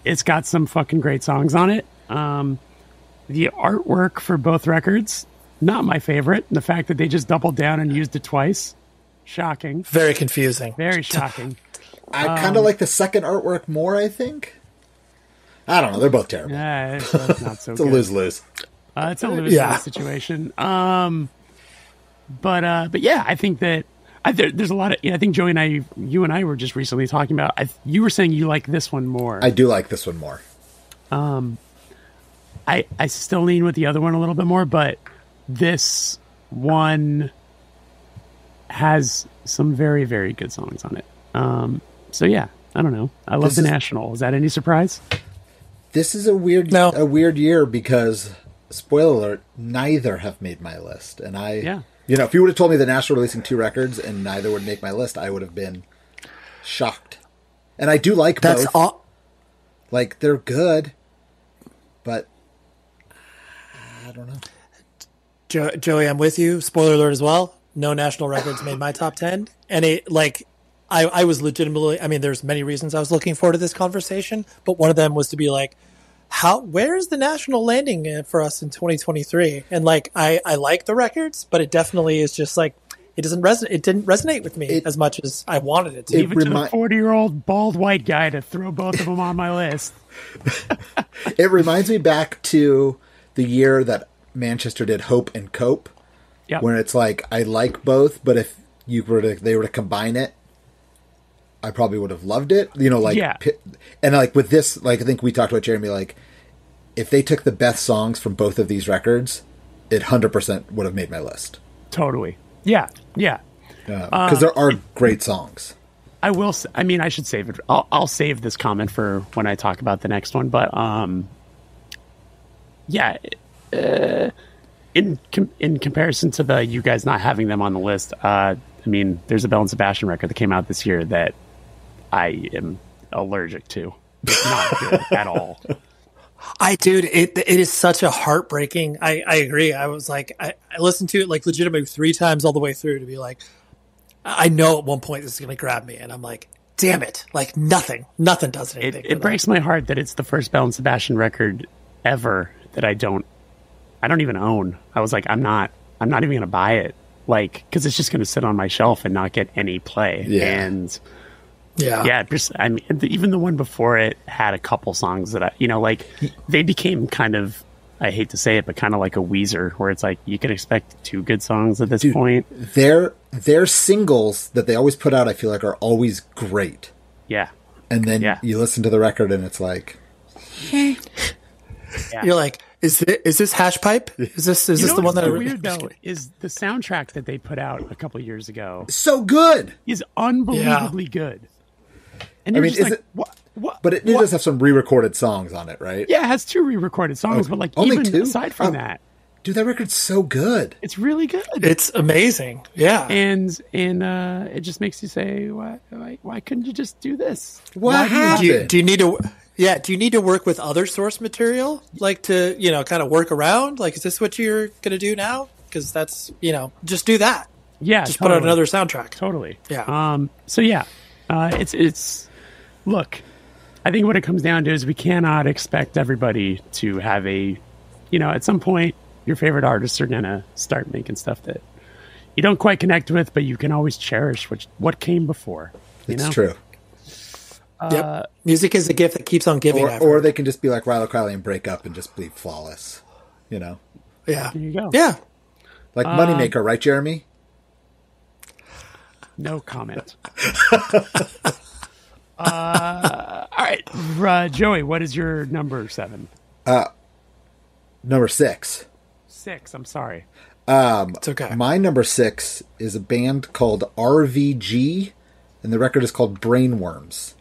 S5: it's got some fucking great songs on it. The artwork for both records, not my favorite. And the fact that they just doubled down and used it twice. Shocking.
S3: Very confusing.
S5: Very shocking.
S4: I kind of like the second artwork more, I think. I don't know. They're both terrible.
S5: Yeah, it's not so
S4: it's good. A lose-lose.
S5: It's a lose-lose situation. But yeah, I think that there's a lot of... I think Joey and you and I were just recently talking about... you were saying you like this one more.
S4: I do like this one more.
S5: I still lean with the other one a little bit more, but this one has some very, very good songs on it. So yeah, I don't know. I love The National. Is that any surprise?
S4: This is a weird year because, spoiler alert, neither have made my list. And if you would have told me The National releasing 2 records and neither would make my list, I would have been shocked. And I do like both. Like, they're good, but I don't know.
S3: Joey, I'm with you. Spoiler alert as well. No national records made my top 10. And I was legitimately, I mean, there's many reasons I was looking forward to this conversation, but one of them was to be like, where's the national landing for us in 2023? And like, I like the records, but it definitely is just like, it didn't resonate with me as much as I wanted it to.
S5: Even to the 40-year-old bald white guy to throw both of them on my list.
S4: It reminds me back to the year that Manchester did Hope and Cope, when it's like, I like both, but if they were to combine it, I probably would have loved it. You know, like, and like with this, like I think we talked about, Jeremy, like if they took the best songs from both of these records, it 100% would have made my list.
S5: Totally. Yeah.
S4: Because there are great songs.
S5: I will. I mean, I should save it. I'll save this comment for when I talk about the next one. But in comparison to you guys not having them on the list, I mean, there's a Belle and Sebastian record that came out this year that I am allergic to. It's not good at all.
S3: It is such a heartbreaking. I agree. I was like, I listened to it like legitimately 3 times all the way through to be like, I know at one point this is going to grab me, and I'm like, damn it! Like nothing does anything.
S5: It breaks my heart that it's the first Belle and Sebastian record ever that I don't even own. I was like, I'm not even going to buy it, like, because it's just going to sit on my shelf and not get any play. And I mean, even the one before it had a couple songs that they became kind of, I hate to say it, but kind of like a Weezer, where it's like you can expect 2 good songs at this point.
S4: Their singles that they always put out, I feel like, are always great.
S5: Yeah,
S4: and then you listen to the record and it's like,
S3: you're like, is this Hash Pipe? Is this the one that I
S5: weird though is the soundtrack that they put out a couple years ago.
S4: So good,
S5: is unbelievably good. And
S4: I mean, is it? What? But it does have some re-recorded songs on it, right?
S5: Yeah, it has 2 re-recorded songs, but like only even 2? Aside from that,
S4: dude, that record's so good.
S5: It's really good.
S3: It's amazing. Yeah,
S5: and it just makes you say, why couldn't you just do this?
S4: What happened?
S3: Do you need to? Yeah, do you need to work with other source material, like to kind of work around? Like, is this what you're going to do now? Because that's just do that.
S5: Yeah,
S3: just put out another soundtrack.
S5: Totally.
S3: Yeah.
S5: So yeah, it's look. I think what it comes down to is we cannot expect everybody to have at some point, your favorite artists are going to start making stuff that you don't quite connect with, but you can always cherish what came before.
S4: It's true.
S3: Yep. Music is a gift that keeps on giving.
S4: Or they can just be like Rilo Kiley and break up and just be flawless.
S3: Yeah.
S5: There you go.
S3: Yeah.
S4: Like Moneymaker, right, Jeremy?
S5: No comment. All right, Joey, what is your number 7?
S4: Number 6.
S5: 6. I'm sorry.
S3: It's okay.
S4: My number 6 is a band called RVG, and the record is called Brainworms.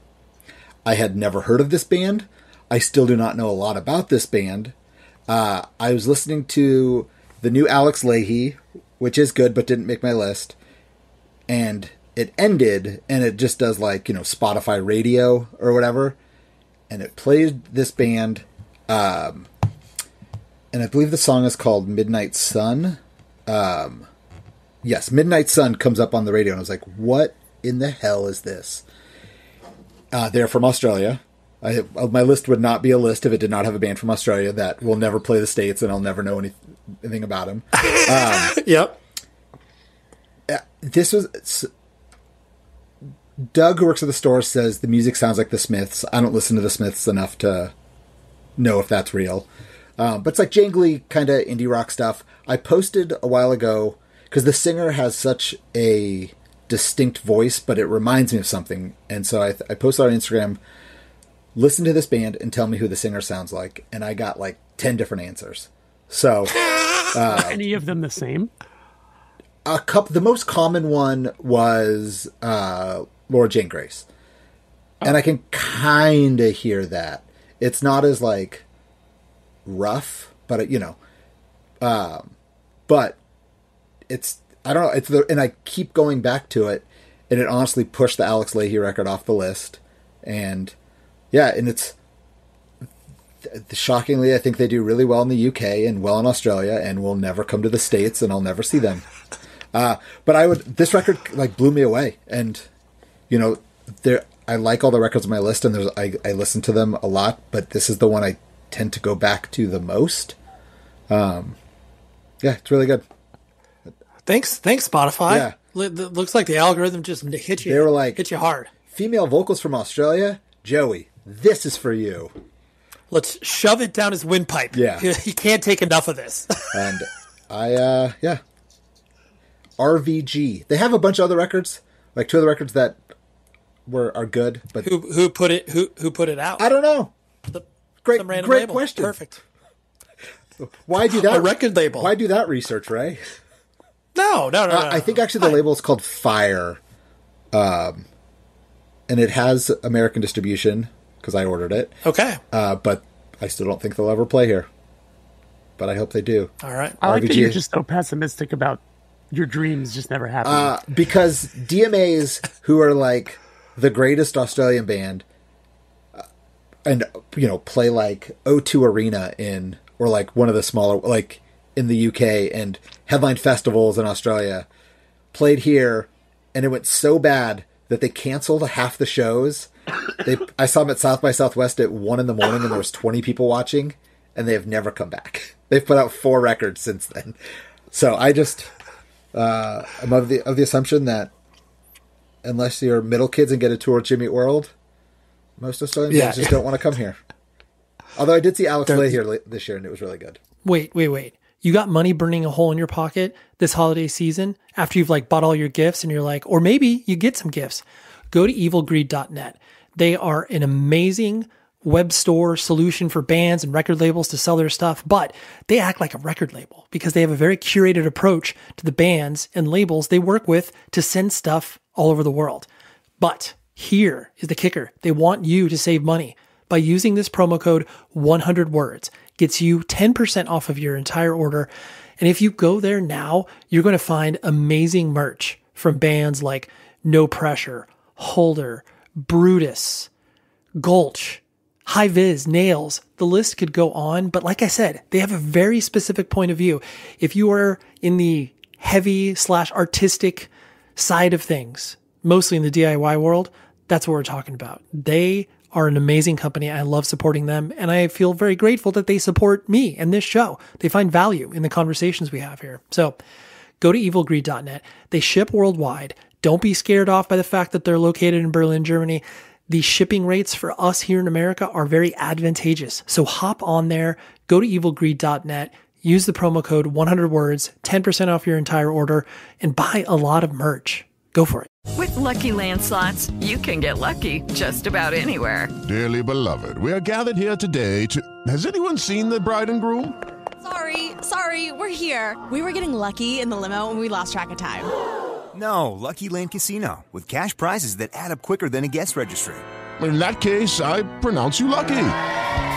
S4: I had never heard of this band. I still do not know a lot about this band. I was listening to the new Alex Leahy, which is good, but didn't make my list. And it ended, and it just does like, Spotify radio or whatever. And it played this band. And I believe the song is called Midnight Sun. Yes, Midnight Sun comes up on the radio, and I was like, what in the hell is this? They're from Australia. My list would not be a list if it did not have a band from Australia that will never play the States, and I'll never know anything about them.
S3: Yep.
S4: This was... Doug, who works at the store, says the music sounds like the Smiths. I don't listen to the Smiths enough to know if that's real. But it's like jangly kind of indie rock stuff. I posted a while ago, because the singer has such a distinct voice, but it reminds me of something. And so I posted on Instagram, listen to this band and tell me who the singer sounds like. And I got like 10 different answers. So...
S5: Are any of them the same?
S4: A couple. The most common one was Laura Jane Grace. And I can kind of hear that. It's not as like rough, but but it's, I don't know. It's and I keep going back to it, and it honestly pushed the Alex Leahy record off the list. And yeah, and it's shockingly, I think they do really well in the UK and well in Australia, and will never come to the States, and I'll never see them. But this record like blew me away, and you know, I like all the records on my list, and I listen to them a lot, but this is the one I tend to go back to the most. Yeah, it's really good.
S3: Thanks, Spotify. Yeah. Looks like the algorithm just hit you.
S4: They were like,
S3: hit you hard.
S4: Female vocals from Australia, Joey, this is for you.
S3: Let's shove it down his windpipe.
S4: Yeah.
S3: He can't take enough of this.
S4: And yeah. RVG. They have a bunch of other records, like 2 other records that are good, but
S3: who put it out?
S4: I don't know. Great
S3: label.
S4: Question.
S3: Perfect.
S4: Why do that?
S3: A record label.
S4: Why do that research, Ray?
S3: No.
S4: I think actually the label is called Fire, and it has American distribution because I ordered it.
S3: Okay.
S4: But I still don't think they'll ever play here. But I hope they do.
S3: All right.
S5: I like that you're just so pessimistic about your dreams just never happening.
S4: Because DMAs, who are like the greatest Australian band, and you know, play like O2 Arena or like one of the smaller, like in the UK, and headline festivals in Australia, played here, and it went so bad that they canceled half the shows. I saw them at South by Southwest at 1 a.m, and there was 20 people watching, and they have never come back. They've put out 4 records since then. So I just I'm of the assumption that unless you're middle kids and get a tour of Jimmy Eat World, most Australian bands just don't want to come here. Although I did see Alex Lay here this year, and it was really good.
S3: Wait. You got money burning a hole in your pocket this holiday season after you've like bought all your gifts, and you're like, or maybe you get some gifts. Go to evilgreed.net. They are an amazing web store solution for bands and record labels to sell their stuff, but they act like a record label because they have a very curated approach to the bands and labels they work with to send stuff all over the world. But here is the kicker. They want you to save money by using this promo code 100 words. Gets you 10% off of your entire order. And if you go there now, you're going to find amazing merch from bands like No Pressure, Holder, Brutus, Gulch, High Vis, Nails. The list could go on, but like I said, they have a very specific point of view. If you are in the heavy/artistic side of things, mostly in the DIY world, that's what we're talking about. They are an amazing company. I love supporting them, and I feel very grateful that they support me and this show. They find value in the conversations we have here. So go to evilgreed.net. They ship worldwide. Don't be scared off by the fact that they're located in Berlin, Germany. The shipping rates for us here in America are very advantageous. So hop on there, go to evilgreed.net, use the promo code 100 words, 10% off your entire order, and buy a lot of merch. Go for it.
S6: With Lucky Land Slots, you can get lucky just about anywhere.
S7: Dearly beloved, we are gathered here today to... Has anyone seen the bride and groom?
S8: Sorry, we're here. We were getting lucky in the limo and we lost track of time.
S9: No, Lucky Land Casino, with cash prizes that add up quicker than a guest registry.
S7: In that case, I pronounce you lucky.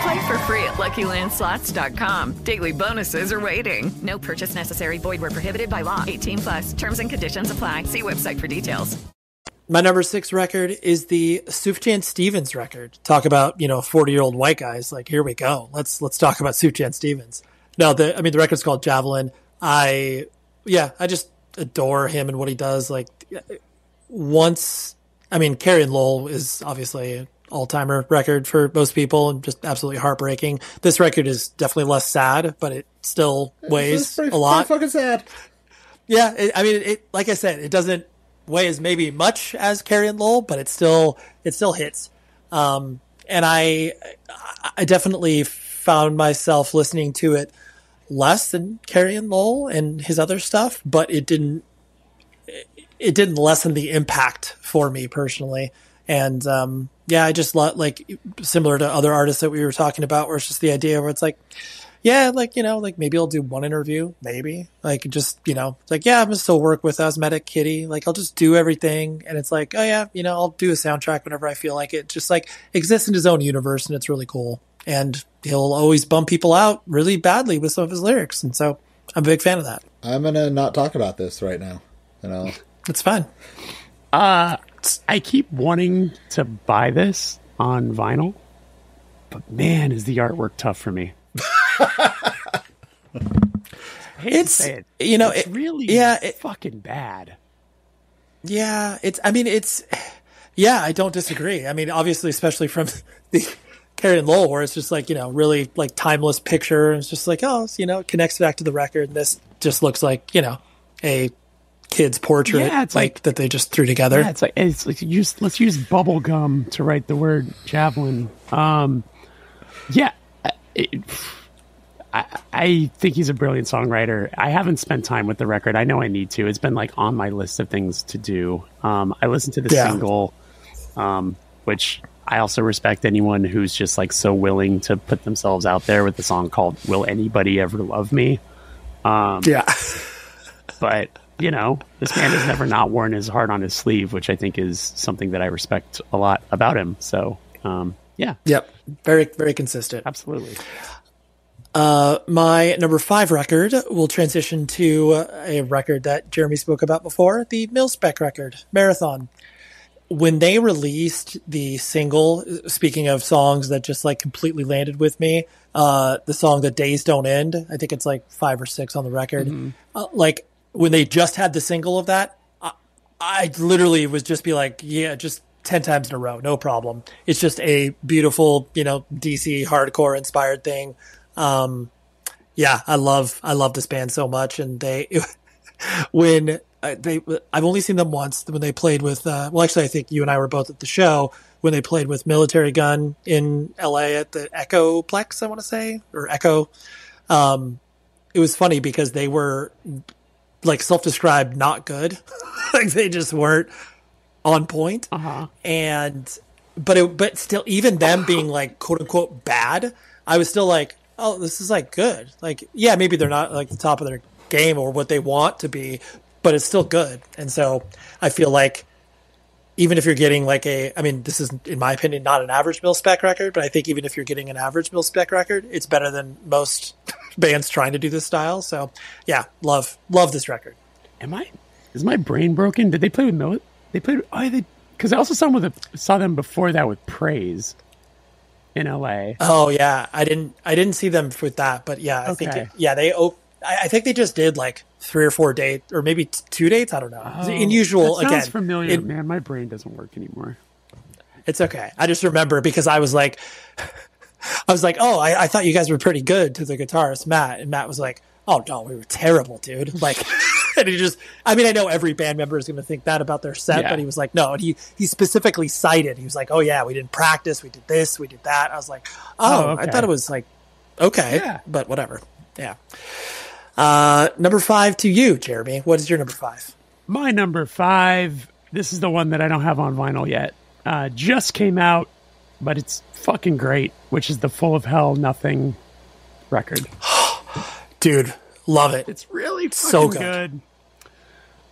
S6: Play for free at LuckyLandSlots.com. Daily bonuses are waiting. No purchase necessary. Void where prohibited by law. 18+. Terms and conditions apply. See website for details.
S3: My number 6 record is the Sufjan Stevens record. Talk about, 40-year-old white guys. Like, here we go. Let's talk about Sufjan Stevens. No, the record's called Javelin. I just adore him and what he does. Like, Carrie and Lowell is obviously an all-timer record for most people and just absolutely heartbreaking. This record is definitely less sad, but it still weighs a lot.
S4: It's fucking sad.
S3: Yeah, it like I said, it doesn't weigh as maybe much as Carrie and Lowell, but it still hits. And I definitely found myself listening to it less than Carrie and Lowell and his other stuff, but it didn't lessen the impact for me personally. And I just like similar to other artists that we were talking about, where it's just the idea where it's like, maybe I'll do one interview, maybe like just, it's like, I'm gonna still work with Asthmatic Kitty. Like I'll just do everything. And it's like, I'll do a soundtrack whenever I feel like it. Just like exists in his own universe, and it's really cool. And he'll always bum people out really badly with some of his lyrics. And so I'm a big fan of that.
S4: I'm going to not talk about this right now.
S3: It's fine.
S5: I keep wanting to buy this on vinyl, But man, is the artwork tough for me.
S3: It's really
S5: fucking bad.
S3: Yeah, I don't disagree. I mean, obviously, especially from the Carrie and Lowell, where it's just like, really like timeless picture. It's just like, it connects back to the record. And this just looks like, a kid's portrait, like that they just threw together.
S5: Yeah, it's like let's use bubble gum to write the word javelin. I think he's a brilliant songwriter. I haven't spent time with the record. I know I need to. It's been like on my list of things to do. I listened to the single, which I also respect anyone who's just like so willing to put themselves out there with the song called "Will Anybody Ever Love Me?" But this man has never not worn his heart on his sleeve, which I think is something that I respect a lot about him. So,
S3: Yep. Very, very consistent.
S5: Absolutely.
S3: My number 5 record will transition to a record that Jeremy spoke about before, the mil-spec record, Marathon. When they released the single, speaking of songs that just like completely landed with me, the song "The Days Don't End," I think it's like 5 or 6 on the record. Like when they just had the single of that, I literally was just be like, yeah, just 10 times in a row, no problem. It's just a beautiful, DC hardcore inspired thing. I love this band so much. And I've only seen them once when they played with, I think you and I were both at the show when they played with Military Gun in LA at the Echoplex, I want to say, or Echo. It was funny because they were like self-described not good. Like they just weren't on point. But still, even them being like quote unquote bad, I was still like, oh, this is like good. Like, yeah, maybe they're not like the top of their game or what they want to be, but it's still good. And so I feel like even if you're getting like this is in my opinion not an average mil-spec record, but I think even if you're getting an average mil-spec record, it's better than most bands trying to do this style. So yeah, love this record.
S5: Is my brain broken? Did they play with because I also saw them before that with Praise in LA.
S3: Oh yeah, I didn't see them with that, but yeah, I think I think they just did like 3 or 4 dates, or maybe 2 dates. I don't know. Unusual.
S5: That sounds
S3: again.
S5: Familiar, man. My brain doesn't work anymore.
S3: It's okay. I just remember because I was like, oh, I thought you guys were pretty good to the guitarist Matt, and Matt was like, oh no, we were terrible, dude. Like, and he just, I know every band member is going to think that about their set, but he was like, no, and he specifically cited, he was like, oh yeah, we didn't practice, we did this, we did that. I was like, okay. I thought it was like, okay, but whatever. Yeah. Number 5 to you, Jeremy. What is your number 5?
S5: My number 5, this is the one that I don't have on vinyl yet. Just came out, but it's fucking great, which is the Full of Hell Nothing record.
S3: Dude, love it.
S5: It's really fucking
S3: so good.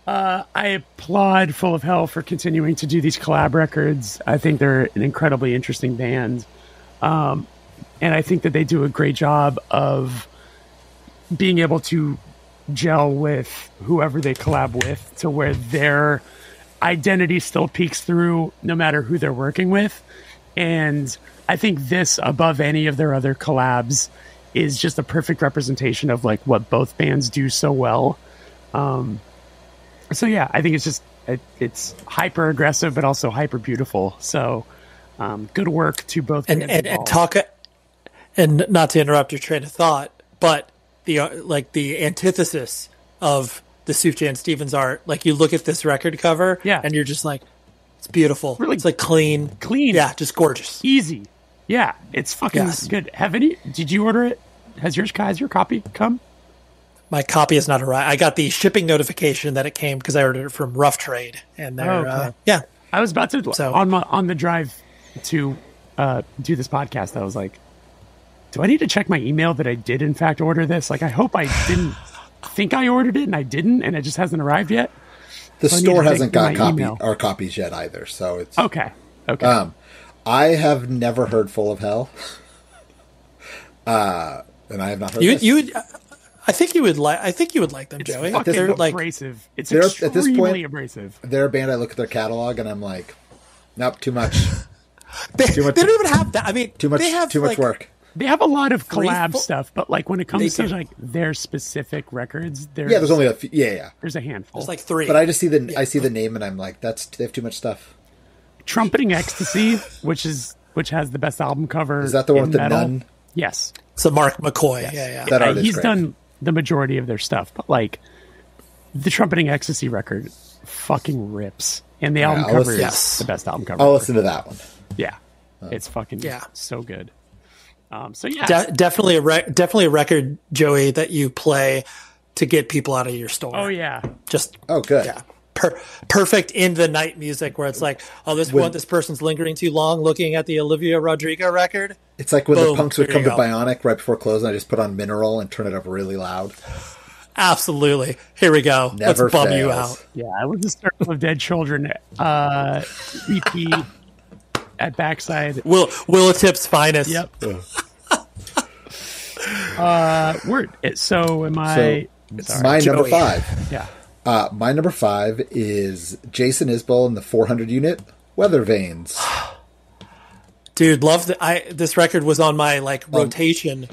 S5: I applaud Full of Hell for continuing to do these collab records. I think they're an incredibly interesting band. And I think that they do a great job of being able to gel with whoever they collab with to where their identity still peeks through no matter who they're working with. And I think this, above any of their other collabs, is just a perfect representation of like what both bands do so well. So yeah, I think it's hyper aggressive, but also hyper beautiful. So good work to both bands
S3: and not to interrupt your train of thought, but the antithesis of the Sufjan Stevens art, like you look at this record cover and you're just like, it's beautiful. Really, it's like clean. Yeah. Just gorgeous.
S5: Easy. Yeah. It's fucking good. Did you order it? Has your copy come?
S3: My copy has not arrived. I got the shipping notification that it came because I ordered it from Rough Trade, and they're
S5: I was about to on the drive to do this podcast. I was like, do I need to check my email that I did in fact order this? Like, I hope I didn't think I ordered it and I didn't, and it just hasn't arrived yet.
S4: The store hasn't got our copies yet either, so it's
S5: okay.
S4: I have never heard Full of Hell, and I have not heard
S3: this. I think you would like them,
S5: it's
S3: Joey.
S5: They're abrasive. It's extremely at this point, abrasive.
S4: They're a band. I look at their catalog and I'm like, nope, too much.
S3: They don't even have that. I mean,
S4: too much work.
S5: They have a lot of collab stuff, but like when it comes to like their specific records, there's
S4: only a few.
S5: There's a handful.
S3: There's like 3.
S4: But I just see the name and I'm like, they have too much stuff.
S5: Trumpeting Ecstasy, which has the best album cover.
S4: Is that the one with the
S5: metal.
S4: nun?
S5: Yes.
S3: So Mark McCoy.
S5: Yes.
S3: Yeah.
S4: That artist
S5: he's
S4: great.
S5: done the majority of their stuff, but like the Trumpeting Ecstasy record fucking rips. And the album cover is the best album cover.
S4: I'll listen to that one.
S5: Yeah. It's fucking so good. So
S3: definitely a record, Joey, that you play to get people out of your store.
S5: Oh yeah.
S3: Just
S4: good.
S3: Yeah. Perfect in the night music where it's like, this person's lingering too long looking at the Olivia Rodrigo record.
S4: It's like when the punks would come to Bionic right before closing, I just put on Mineral and turn it up really loud.
S3: Absolutely. Here we go.
S4: Never
S3: Let's bum
S4: fails.
S3: you out.
S5: Yeah, I was the Circle of Dead Children EP at Backside.
S3: Willowtip's finest.
S5: Yep. Word. So am I?
S4: So my number 5.
S5: Yeah.
S4: My number 5 is Jason Isbell in the 400 unit Weather Vanes.
S3: Dude, this record was on my rotation.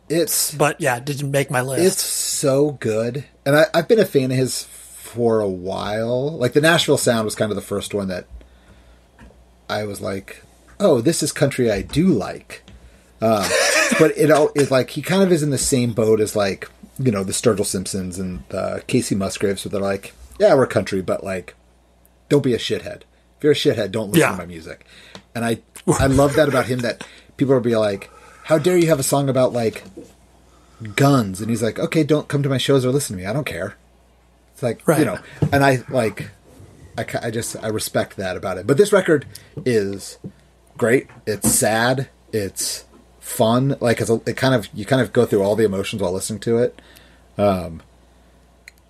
S3: Didn't make my list.
S4: It's so good. And I've been a fan of his for a while. Like the Nashville Sound was kind of the first one that I was like, oh, this is country I do like. But it like he kind of is in the same boat as like, the Sturgill Simpsons and Casey Musgraves, where they're like, yeah, we're country, but like, don't be a shithead. If you're a shithead, don't listen to my music. And I love that about him, that people will be like, how dare you have a song about like guns? And he's like, okay, don't come to my shows or listen to me. I don't care. It's like, and I respect that about it. But this record is great. It's sad. It's fun. Like you kind of go through all the emotions while listening to it.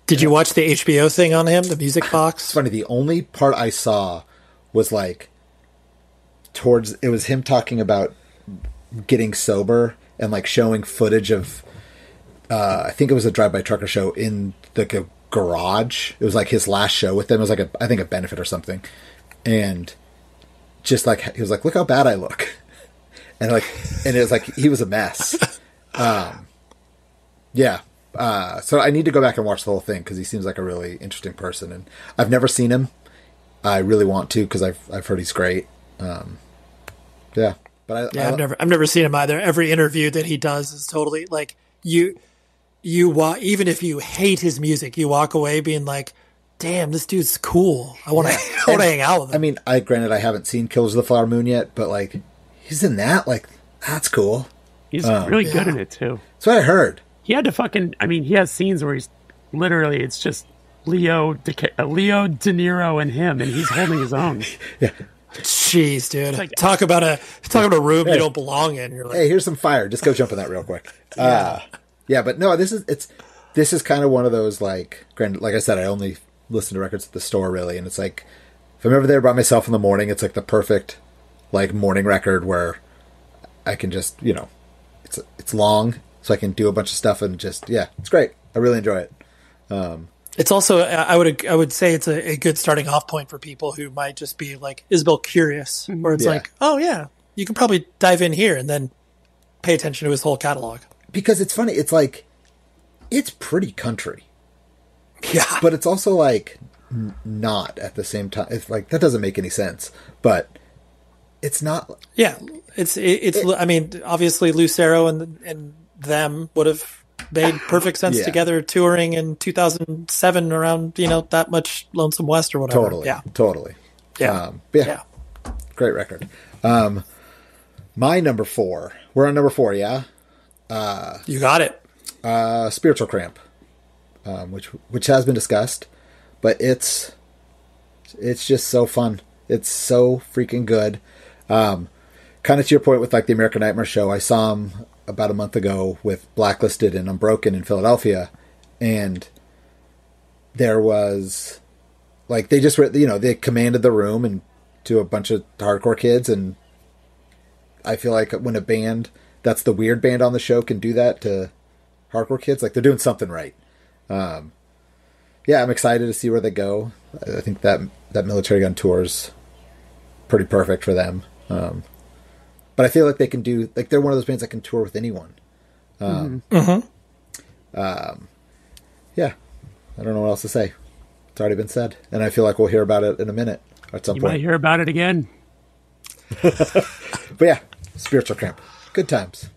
S3: Did you watch the HBO thing on him, the music box?
S4: It's funny. The only part I saw was like it was him talking about getting sober and like showing footage of I think it was a Drive-By Trucker show in the garage. It was like his last show with them. It was like I think a benefit or something. And just like he was like, look how bad I look. And it was like he was a mess. So I need to go back and watch the whole thing because he seems like a really interesting person, and I've never seen him. I really want to because I've heard he's great. But
S3: I've never seen him either. Every interview that he does is totally like you even if you hate his music, you walk away being like, damn, this dude's cool. I want to hang out with him.
S4: I mean, granted I haven't seen Killers of the Flower Moon yet, but like he's in that. Like that's cool.
S5: He's really good in it too.
S4: That's what I heard.
S5: He had to he has scenes where he's literally, it's just Leo De Niro and him, and he's holding his own.
S4: Yeah.
S3: Jeez, dude. Like, talk about a room you don't belong in. You're like,
S4: hey, here's some fire. Just go jump in that real quick. But no, this is kind of one of those like I said, I only listen to records at the store really, and it's like if I'm ever there by myself in the morning, it's like the perfect like morning record where I can just it's long, so I can do a bunch of stuff and just it's great. I really enjoy it.
S3: It's also I would say it's a good starting off point for people who might just be like Isbell curious, where it's like, oh yeah, you can probably dive in here and then pay attention to his whole catalog.
S4: Because it's funny, it's like it's pretty country, but it's also like not at the same time. It's like that doesn't make any sense, but it's not.
S3: Yeah, it's. I mean, obviously Lucero and them would have made perfect sense together touring in 2007 around that much Lonesome West or whatever.
S4: Totally. Great record. My number 4. We're on number 4. Yeah.
S3: You got it.
S4: Spiritual Cramp, which has been discussed, but it's just so fun. It's so freaking good. Kind of to your point with like the American Nightmare show, I saw him about a month ago with Blacklisted and Unbroken in Philadelphia, and there was like they just were, they commanded the room and to a bunch of hardcore kids, and I feel like when a band that's the weird band on the show can do that to hardcore kids, like they're doing something right. I'm excited to see where they go. I think that Military Gun tour's pretty perfect for them. But I feel like they can do, like, they're one of those bands that can tour with anyone. Yeah, I don't know what else to say. It's already been said, and I feel like we'll hear about it in a minute at some point.
S5: You might hear about it again.
S4: But yeah, Spiritual Cramp, good times.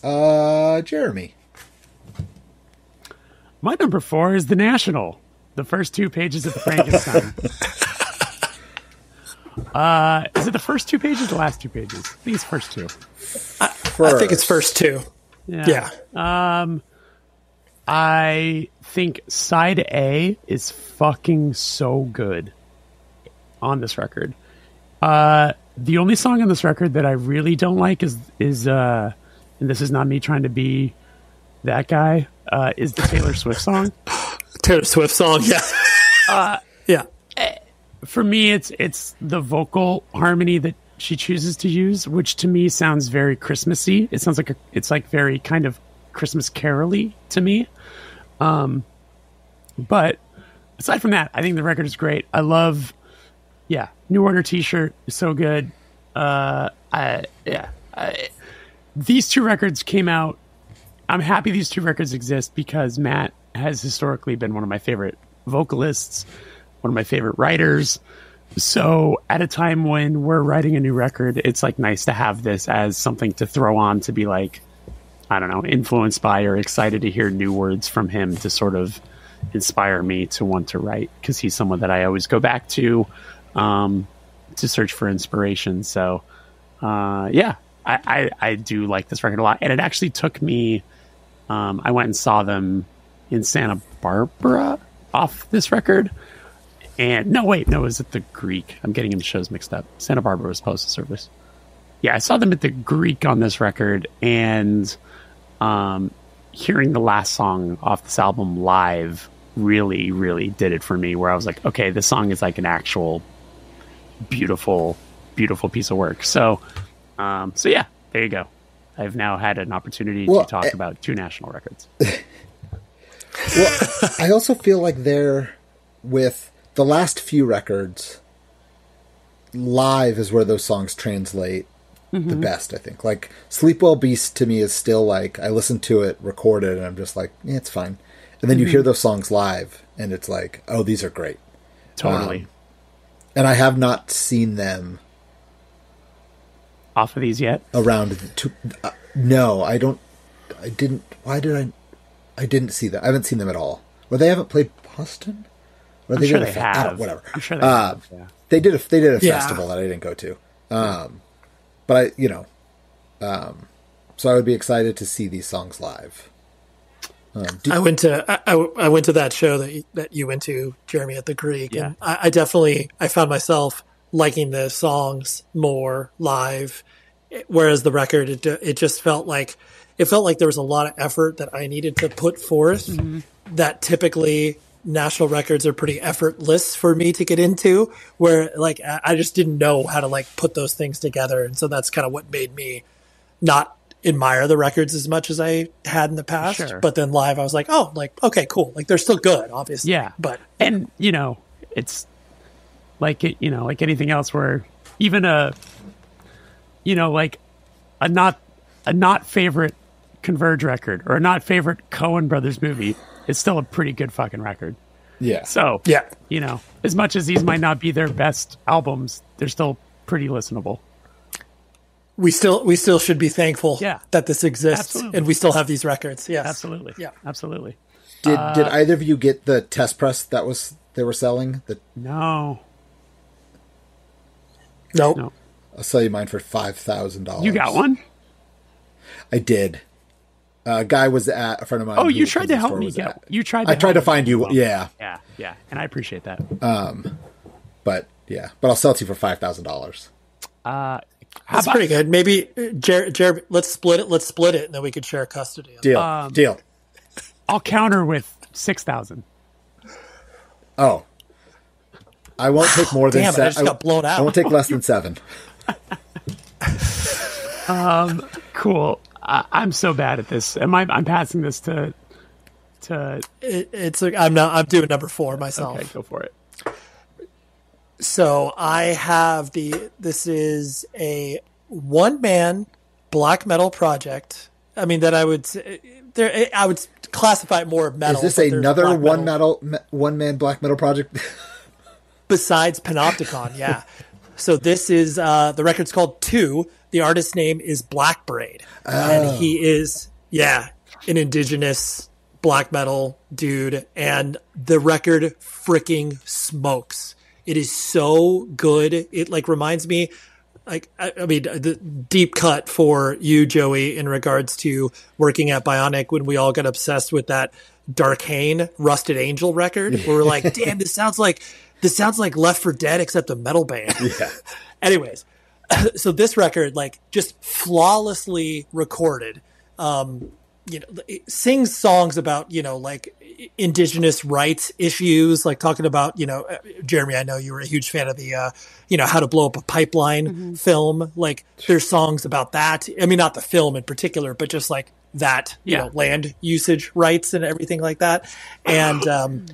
S4: Jeremy.
S5: My number 4 is The National. The first 2 pages of the Frankenstein. Is it the first 2 pages or the last 2 pages? I think it's first 2.
S3: I think it's first 2. Yeah.
S5: I think side A is fucking so good on this record. The only song on this record that I really don't like is and this is not me trying to be that guy, is the Taylor Swift song.
S3: Taylor Swift song, yeah. Yeah.
S5: For me, it's the vocal harmony that she chooses to use, which to me sounds very Christmassy. It sounds like it's like very kind of Christmas carol-y to me. But aside from that, I think the record is great. I love, New Order t-shirt is so good. These 2 records came out. I'm happy these 2 records exist because Matt has historically been one of my favorite vocalists, one of my favorite writers. So at a time when we're writing a new record, it's like nice to have this as something to throw on to be like, I don't know, influenced by or excited to hear new words from him to sort of inspire me to want to write, because he's someone that I always go back to search for inspiration. So I do like this record a lot. And it actually took me, I went and saw them in Santa Barbara off this record. And no, it was at the Greek. I'm getting the shows mixed up. Santa Barbara was Postal Service. Yeah, I saw them at the Greek on this record, and hearing the last song off this album live really, really did it for me, where I was like, okay, this song is like an actual beautiful, beautiful piece of work. So yeah, there you go. I've now had an opportunity to talk about 2 national records.
S4: Well, I also feel like they're with the last few records, live is where those songs translate the best, I think. Like, Sleep Well Beast to me is still like, I listen to it recorded and I'm just like, it's fine. And then you hear those songs live and it's like, oh, these are great.
S5: Totally.
S4: And I have not seen them
S5: off of these yet.
S4: No, I didn't see them. I haven't seen them at all. Or they haven't played Boston? Or
S5: I'm sure they have.
S4: Whatever.
S5: I'm sure they have. Yeah.
S4: They did a festival that I didn't go to. But so I would be excited to see these songs live.
S3: I went to that show that you went to, Jeremy, at the Greek. Yeah. And I found myself liking the songs more live, whereas the record, it just felt like there was a lot of effort that I needed to put forth that typically national records are pretty effortless for me to get into, where like I just didn't know how to like put those things together. And so that's kind of what made me not admire the records as much as I had in the past. Sure. But then live, I was like, oh, like, okay, cool. Like they're still good, obviously.
S5: Yeah.
S3: But,
S5: and it's like, like anything else where even a not favorite Converge record or a not favorite Coen Brothers movie, it's still a pretty good fucking record.
S4: Yeah.
S5: So, as much as these might not be their best albums, they're still pretty listenable.
S3: We still should be thankful that this exists. Absolutely. And we still have these records. Yes.
S5: Absolutely. Yeah. Absolutely.
S4: Did either of you get the test press they were selling?
S5: No.
S3: Nope.
S5: No.
S4: I'll sell you mine for $5,000.
S5: You got one?
S4: I did. A guy was at a friend of mine.
S5: Oh, you tried to help me get. You tried.
S4: I tried to find you. Yeah.
S5: Yeah, and I appreciate that.
S4: But I'll sell it to you for $5,000.
S3: That's pretty good. Maybe Jared, let's split it, and then we could share custody.
S4: Deal.
S5: I'll counter with 6,000.
S4: Oh, I won't take more than 7.
S3: I just got blown out.
S4: I won't take less than 7.
S5: Cool. I'm so bad at this. I'm passing this to.
S3: I'm doing number 4 myself.
S5: Okay, go for it.
S3: So I have this is a one-man black metal project. I mean, that I would classify it more metal.
S4: Is this another one-man black metal project?
S3: Besides Panopticon, yeah. So this is, the record's called 2. The artist's name is Black Braid. And he is, an indigenous black metal dude. And the record freaking smokes. It is so good. It reminds me, the deep cut for you, Joey, in regards to working at Bionic when we all got obsessed with that Darkane Rusted Angel record. Where we're like, damn, this sounds like Left 4 Dead except a metal band. Yeah. Anyways, so this record, just flawlessly recorded, it sings songs about, indigenous rights issues, talking about, Jeremy, I know you were a huge fan of the, How to Blow Up a Pipeline film. There's songs about that. I mean, not the film in particular, but just that, land usage rights and everything like that. And,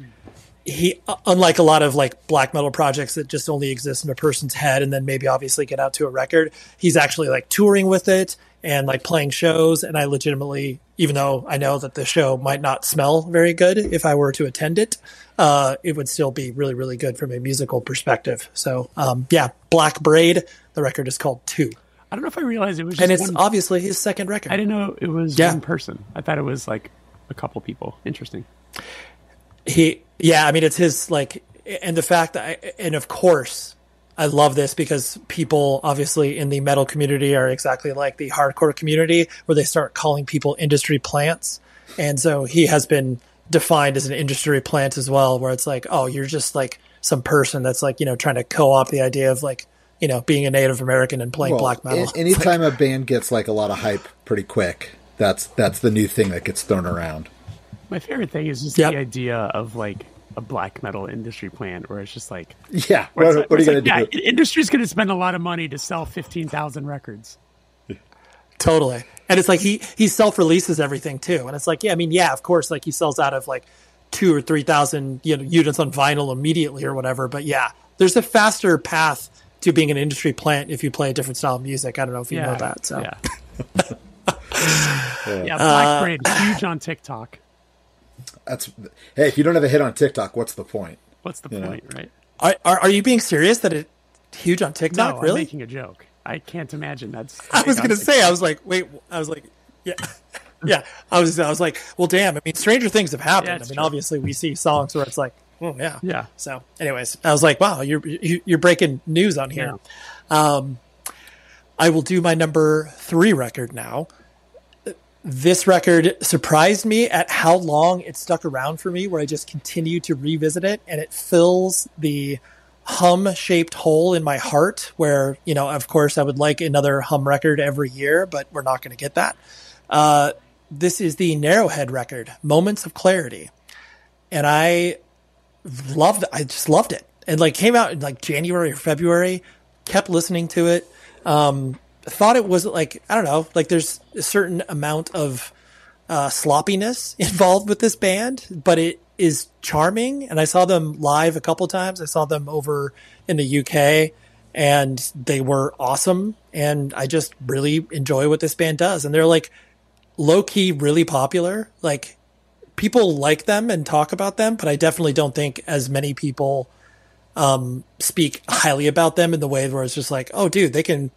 S3: he, unlike a lot of black metal projects that just only exist in a person's head and then maybe obviously get out to a record, he's actually touring with it and playing shows. And I legitimately, even though I know that the show might not smell very good if I were to attend it, it would still be really, really good from a musical perspective. So, Black Braid, the record is called 2.
S5: I don't know if I realized it was just
S3: and it's obviously his second record.
S5: I didn't know it was one person. I thought it was a couple people. Interesting.
S3: It's his and the fact that and of course I love this because people obviously in the metal community are exactly like the hardcore community where they start calling people industry plants. And so he has been defined as an industry plant as well, where it's you're just some person that's trying to co-opt the idea of being a Native American and playing black metal.
S4: Anytime a band gets a lot of hype pretty quick, that's the new thing that gets thrown around.
S5: My favorite thing is just the idea of a black metal industry plant where it's just what are you going to do? Industry's going to spend a lot of money to sell 15,000 records.
S3: Totally. And it's he self-releases everything too. And it's of course, he sells out of 2,000 or 3,000 units on vinyl immediately or whatever. But there's a faster path to being an industry plant if you play a different style of music. I don't know if you know that. So
S5: Black Braid, huge on TikTok.
S4: Hey, if you don't have a hit on TikTok, what's the point?
S5: What's the point, right?
S3: Are you being serious that it's huge on TikTok?
S5: No,
S3: really?
S5: I'm making a joke. I can't imagine that's.
S3: I was going to say. I was yeah. I was like, well, damn. I mean, stranger things have happened. True. Obviously, we see songs where it's oh yeah, yeah. So, anyways, I was like, wow, you're breaking news on here. Yeah. I will do my number 3 record now. This record surprised me at how long it stuck around for me, where I just continue to revisit it, and it fills the hum-shaped hole in my heart where, of course, I would like another hum record every year, but we're not going to get that. This is the Narrowhead record, Moments of Clarity. And I loved it. I just loved it. And came out in January or February, kept listening to it. Thought it was I don't know, there's a certain amount of sloppiness involved with this band, but it is charming. And I saw them live a couple times. I saw them over in the UK and they were awesome. And I just really enjoy what this band does. And they're low key, really popular. People like them and talk about them, but I definitely don't think as many people speak highly about them in the way where it's just oh dude, they can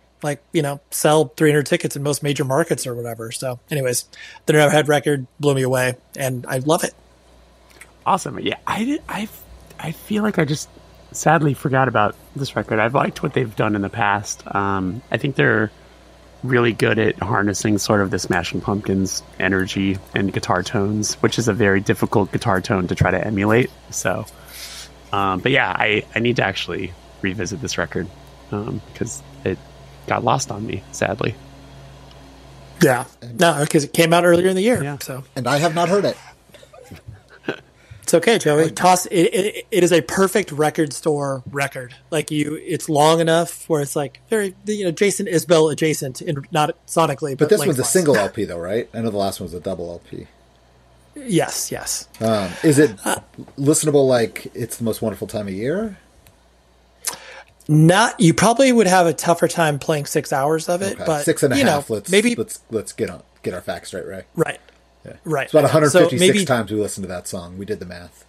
S3: sell 300 tickets in most major markets or whatever. So anyways, the Narrowhead record blew me away and I love it.
S5: Awesome. Yeah. I feel like I just sadly forgot about this record. I've liked what they've done in the past. I think they're really good at harnessing sort of the Smashing Pumpkins energy and guitar tones, which is a very difficult guitar tone to try to emulate. So, but yeah, I need to actually revisit this record because it got lost on me, sadly.
S3: Yeah. No, because it came out earlier in the year.
S5: Yeah.
S3: So.
S4: And I have not heard it.
S3: It's okay, Joey. Toss it is a perfect record store record. It's long enough where it's very Jason Isbell adjacent, not sonically,
S4: but this one's a single LP though, right? I know the last one was a double LP.
S3: Yes.
S4: Is it listenable? It's the most wonderful time of year?
S3: You probably would have a tougher time playing 6 hours of it, but
S4: 6.5.
S3: Maybe
S4: let's get our facts straight, Ray.
S3: Right.
S4: Yeah.
S3: Right.
S4: It's about 156 times we listened to that song. We did the math.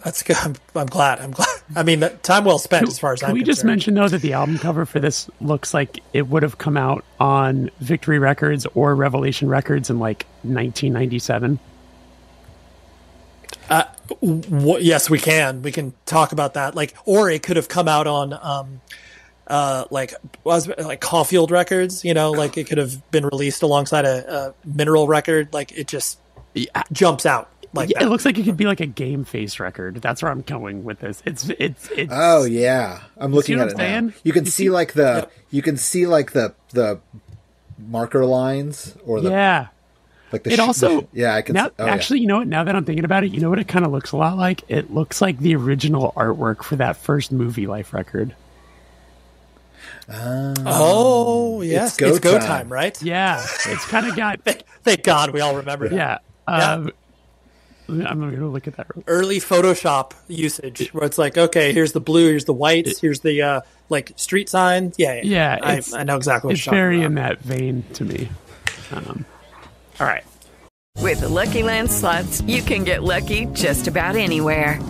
S3: That's good. I'm glad. I mean, time well spent as far as I'm concerned.
S5: Can we just mention, though, that the album cover for this looks like it would have come out on Victory Records or Revelation Records in, 1997?
S3: Yes, we can. We can talk about that. Or it could have come out on, Cahill Records, it could have been released alongside a Mineral record. It just jumps out.
S5: It looks like it could be like a Game Face record. That's where I'm going with this. It's
S4: oh yeah, I'm looking at it now. You can see the marker lines or the I can
S5: now, actually. You know what? Now that I'm thinking about it, you know what it kind of looks a lot like? It looks like the original artwork for that first Movie Life record.
S3: Oh yes, it's go time, right?
S5: Yeah, it's kind of got.
S3: Thank God we all remember that.
S5: Yeah. I'm going to look at that.
S3: Early Photoshop usage, where it's okay, here's the blue, here's the whites, here's the street sign. Yeah. I know exactly what
S5: it's
S3: you're talking
S5: very
S3: about.
S5: in that vein to me. All right.
S6: With the Lucky Land Slots, you can get lucky just about anywhere.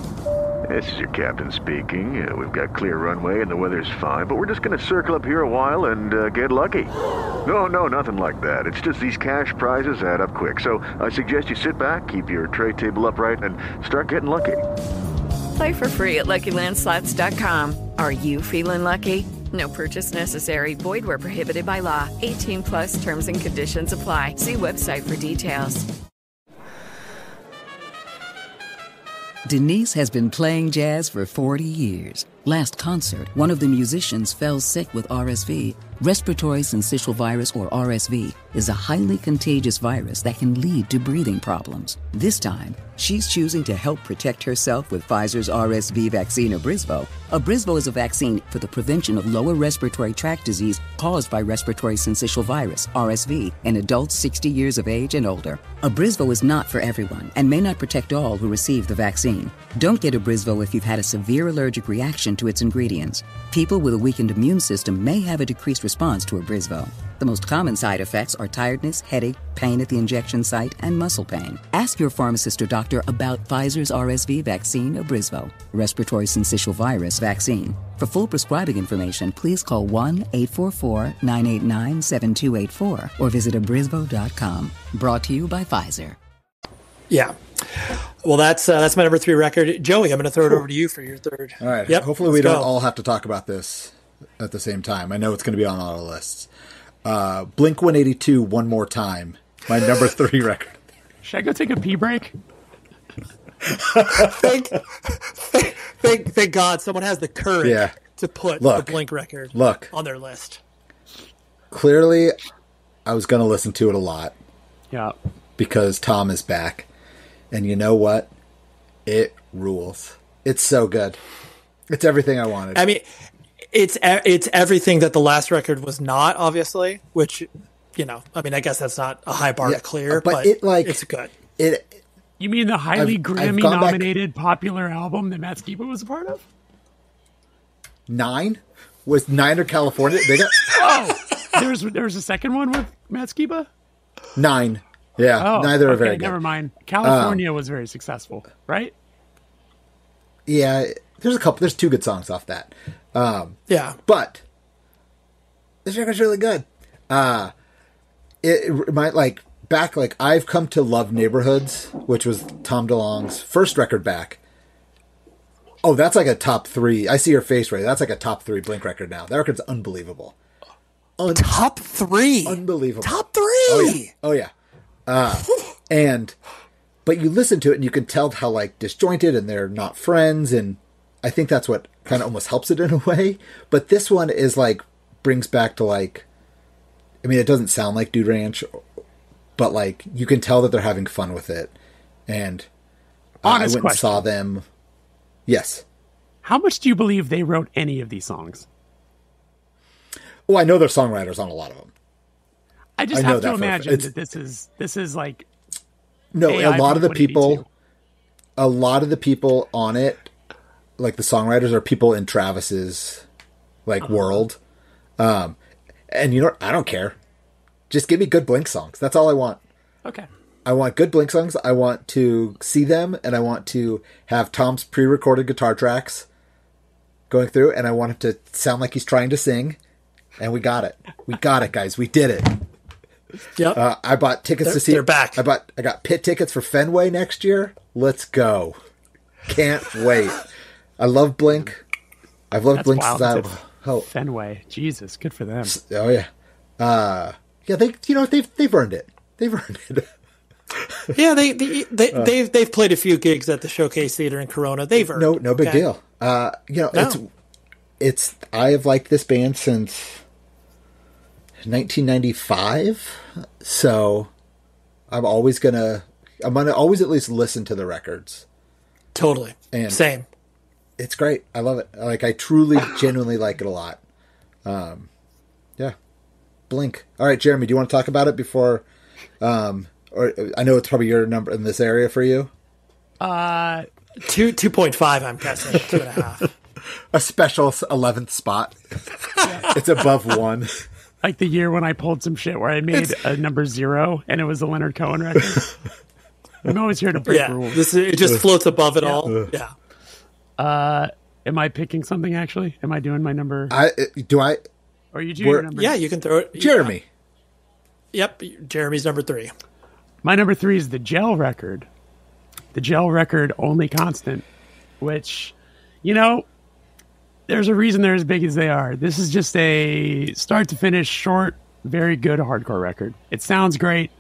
S10: This is your captain speaking. We've got clear runway and the weather's fine, but we're just going to circle up here a while and get lucky. No, nothing like that. It's just these cash prizes add up quick. So I suggest you sit back, keep your tray table upright, and start getting lucky.
S6: Play for free at LuckyLandSlots.com. Are you feeling lucky? No purchase necessary. Void where prohibited by law. 18+ terms and conditions apply. See website for details.
S11: Denise has been playing jazz for 40 years. Last concert, one of the musicians fell sick with RSV. Respiratory syncytial virus, or RSV, is a highly contagious virus that can lead to breathing problems. This time, she's choosing to help protect herself with Pfizer's RSV vaccine, Abrysvo. Abrysvo is a vaccine for the prevention of lower respiratory tract disease caused by respiratory syncytial virus, RSV, in adults 60 years of age and older. Abrysvo is not for everyone and may not protect all who receive the vaccine. Don't get Abrysvo if you've had a severe allergic reaction to its ingredients. People with a weakened immune system may have a decreased response to Abrysvo. The most common side effects are tiredness, headache, pain at the injection site, and muscle pain. Ask your pharmacist or doctor about Pfizer's RSV vaccine, Abrysvo, respiratory syncytial virus vaccine. For full prescribing information, please call 1-844-989-7284 or visit abrysvo.com. Brought to you by Pfizer.
S3: Yeah. Well, that's my number 3 record. Joey, I'm going to throw it over to you for your third.
S4: All right.
S3: Yep,
S4: hopefully we don't all have to talk about this at the same time. I know it's going to be on all our lists. Blink 182, One More Time. My number 3 record.
S5: Should I go take a pee break?
S3: Thank God someone has the courage to put the Blink record on their list.
S4: Clearly, I was going to listen to it a lot.
S5: Yeah.
S4: Because Tom is back. And you know what? It rules. It's so good. It's everything I wanted.
S3: I mean, it's everything that the last record was not, obviously, which, I guess that's not a high bar to clear, but it's good.
S5: You mean the highly Grammy-nominated popular album that Matt Skiba was a part of?
S4: 9? Was 9 or California? They got...
S5: there was a second one with Matt Skiba?
S4: 9. Yeah, neither are very good.
S5: Never mind. California was very successful, right?
S4: Yeah, there's 2 good songs off that.
S3: Yeah.
S4: But this record's really good. It might I've Come to Love Neighborhoods, which was Tom DeLonge's first record back. Oh, that's like a top 3. I see your face, Ray. That's like a top 3 Blink record now. That record's unbelievable.
S3: Top 3?
S4: Unbelievable.
S3: Top 3?
S4: Oh, yeah. But you listen to it and you can tell how disjointed and they're not friends, and I think that's what kind of almost helps it in a way. But this one is brings back to it doesn't sound like Dude Ranch, but you can tell that they're having fun with it. And I went and saw them. Yes.
S5: How much do you believe they wrote any of these songs?
S4: Oh, I know they're songwriters on a lot of them.
S5: I just have to imagine that this is
S4: no, a lot of the people on it, the songwriters, are people in Travis's like world. And you know what? I don't care. Just give me good Blink songs. That's all I want.
S5: Okay.
S4: I want good Blink songs. I want to see them, and I want to have Tom's pre-recorded guitar tracks going through, and I want it to sound like he's trying to sing. And we got it. We got it, guys. We did it.
S3: Yep.
S4: I bought tickets to see.
S3: They're back.
S4: I got pit tickets for Fenway next year. Let's go. Can't wait. I love Blink. I've loved Blink since
S5: Fenway. Jesus, good for them.
S4: Oh yeah. Yeah, they've earned it. They've earned it.
S3: Yeah, they've played a few gigs at the Showcase Theater in Corona. They've earned
S4: no big deal. It's I have liked this band since 1995, so I'm gonna always at least listen to the records.
S3: Totally.
S4: And
S3: same.
S4: It's great. I love it. Like, I truly, genuinely like it a lot. Yeah. Blink. All right, Jeremy, do you want to talk about it before? Or I know it's probably your number in this area for you.
S3: 2.5. I'm guessing 2.5.
S4: A special 11th spot. Yeah. It's above 1.
S5: Like the year when I pulled some shit where I made a number 0 and it was a Leonard Cohen record. I'm always here to break rules.
S3: It just floats above it all. Yeah.
S5: Am I picking something actually? Am I doing my number? Or you do your number?
S3: Yeah, you can throw it.
S4: Jeremy.
S3: Yep. Jeremy's number 3.
S5: My number 3 is the Gel record. The Gel record, Only Constant, which, there's a reason they're as big as they are. This is just a start to finish, short, very good hardcore record. It sounds great.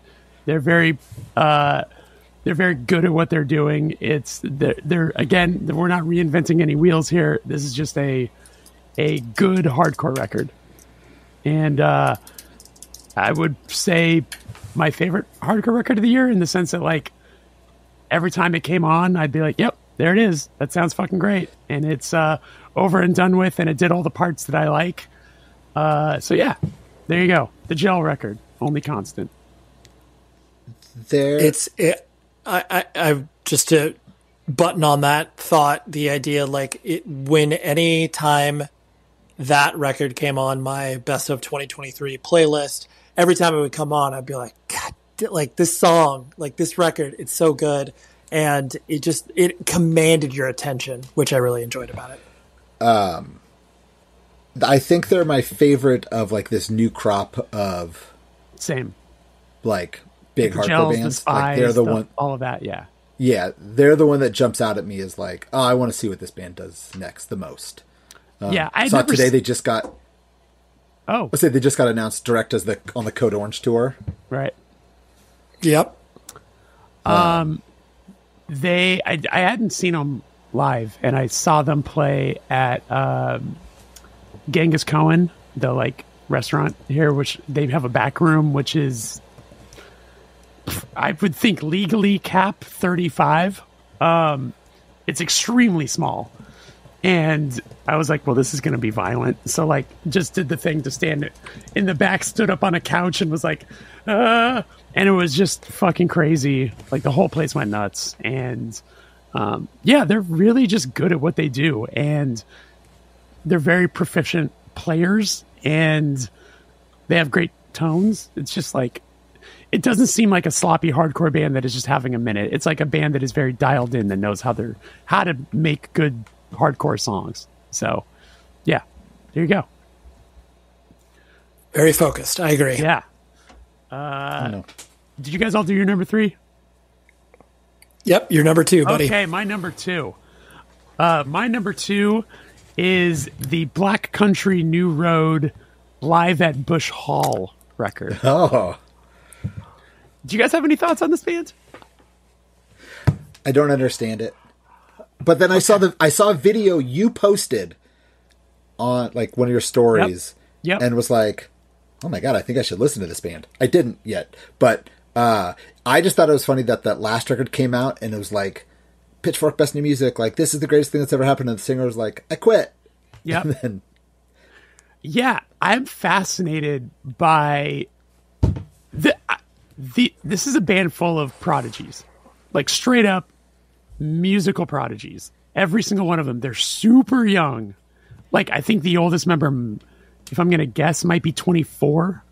S5: They're very good at what they're doing. They're again, we're not reinventing any wheels here. This is just a good hardcore record. And I would say my favorite hardcore record of the year, in the sense that, like, every time it came on, I'd be like, yep, there it is. That sounds fucking great. And it's over and done with, and it did all the parts that I like. So yeah, there you go. The Gel record, Only Constant.
S3: I just to button on that thought, the idea, like, when any time that record came on my best of 2023 playlist, every time it would come on, I'd be like, God, like, this song, like, this record, it's so good. And it commanded your attention, which I really enjoyed about it.
S4: I think they're my favorite of, like, this new crop of like, big hardcore bands.
S5: Like, they're the one, all of that. Yeah.
S4: Yeah. They're the one that jumps out at me as like, oh, I want to see what this band does next the most.
S5: I
S4: saw today they just got,
S5: let's
S4: say they just got announced direct as on the Code Orange tour.
S5: Right.
S3: Yep.
S5: I hadn't seen them live, and I saw them play at Genghis Cohen, the, like, restaurant here, which they have a back room, which is, I would think, legally cap 35. It's extremely small. And I was like, well, this is going to be violent. So, like, just did the thing to stand in the back, stood up on a couch and was like, and it was just fucking crazy. Like, the whole place went nuts. And they're really just good at what they do. And they're very proficient players, and they have great tones. It's just like, it doesn't seem like a sloppy hardcore band that is just having a minute. It's like a band that is very dialed in, that knows how to make good hardcore songs. So yeah, there you go.
S3: Very focused. I agree.
S5: Yeah. Did you guys all do your number 3?
S3: Yep. Your number 2, buddy.
S5: Okay. My number 2. My number 2 is the Black Country New Road Live at Bush Hall record.
S4: Oh.
S5: Do you guys have any thoughts on this band?
S4: I don't understand it. But then I saw a video you posted on, like, one of your stories.
S5: Yep.
S4: And was like, oh my God, I think I should listen to this band. I didn't yet, but I just thought it was funny that last record came out and it was like, Pitchfork Best New Music, like, this is the greatest thing that's ever happened. And the singer was like, I quit.
S5: Yep. Yeah, I'm fascinated by this is a band full of prodigies, like, straight up musical prodigies. Every single one of them. They're super young, Like, I think the oldest member, if I'm going to guess, might be 24.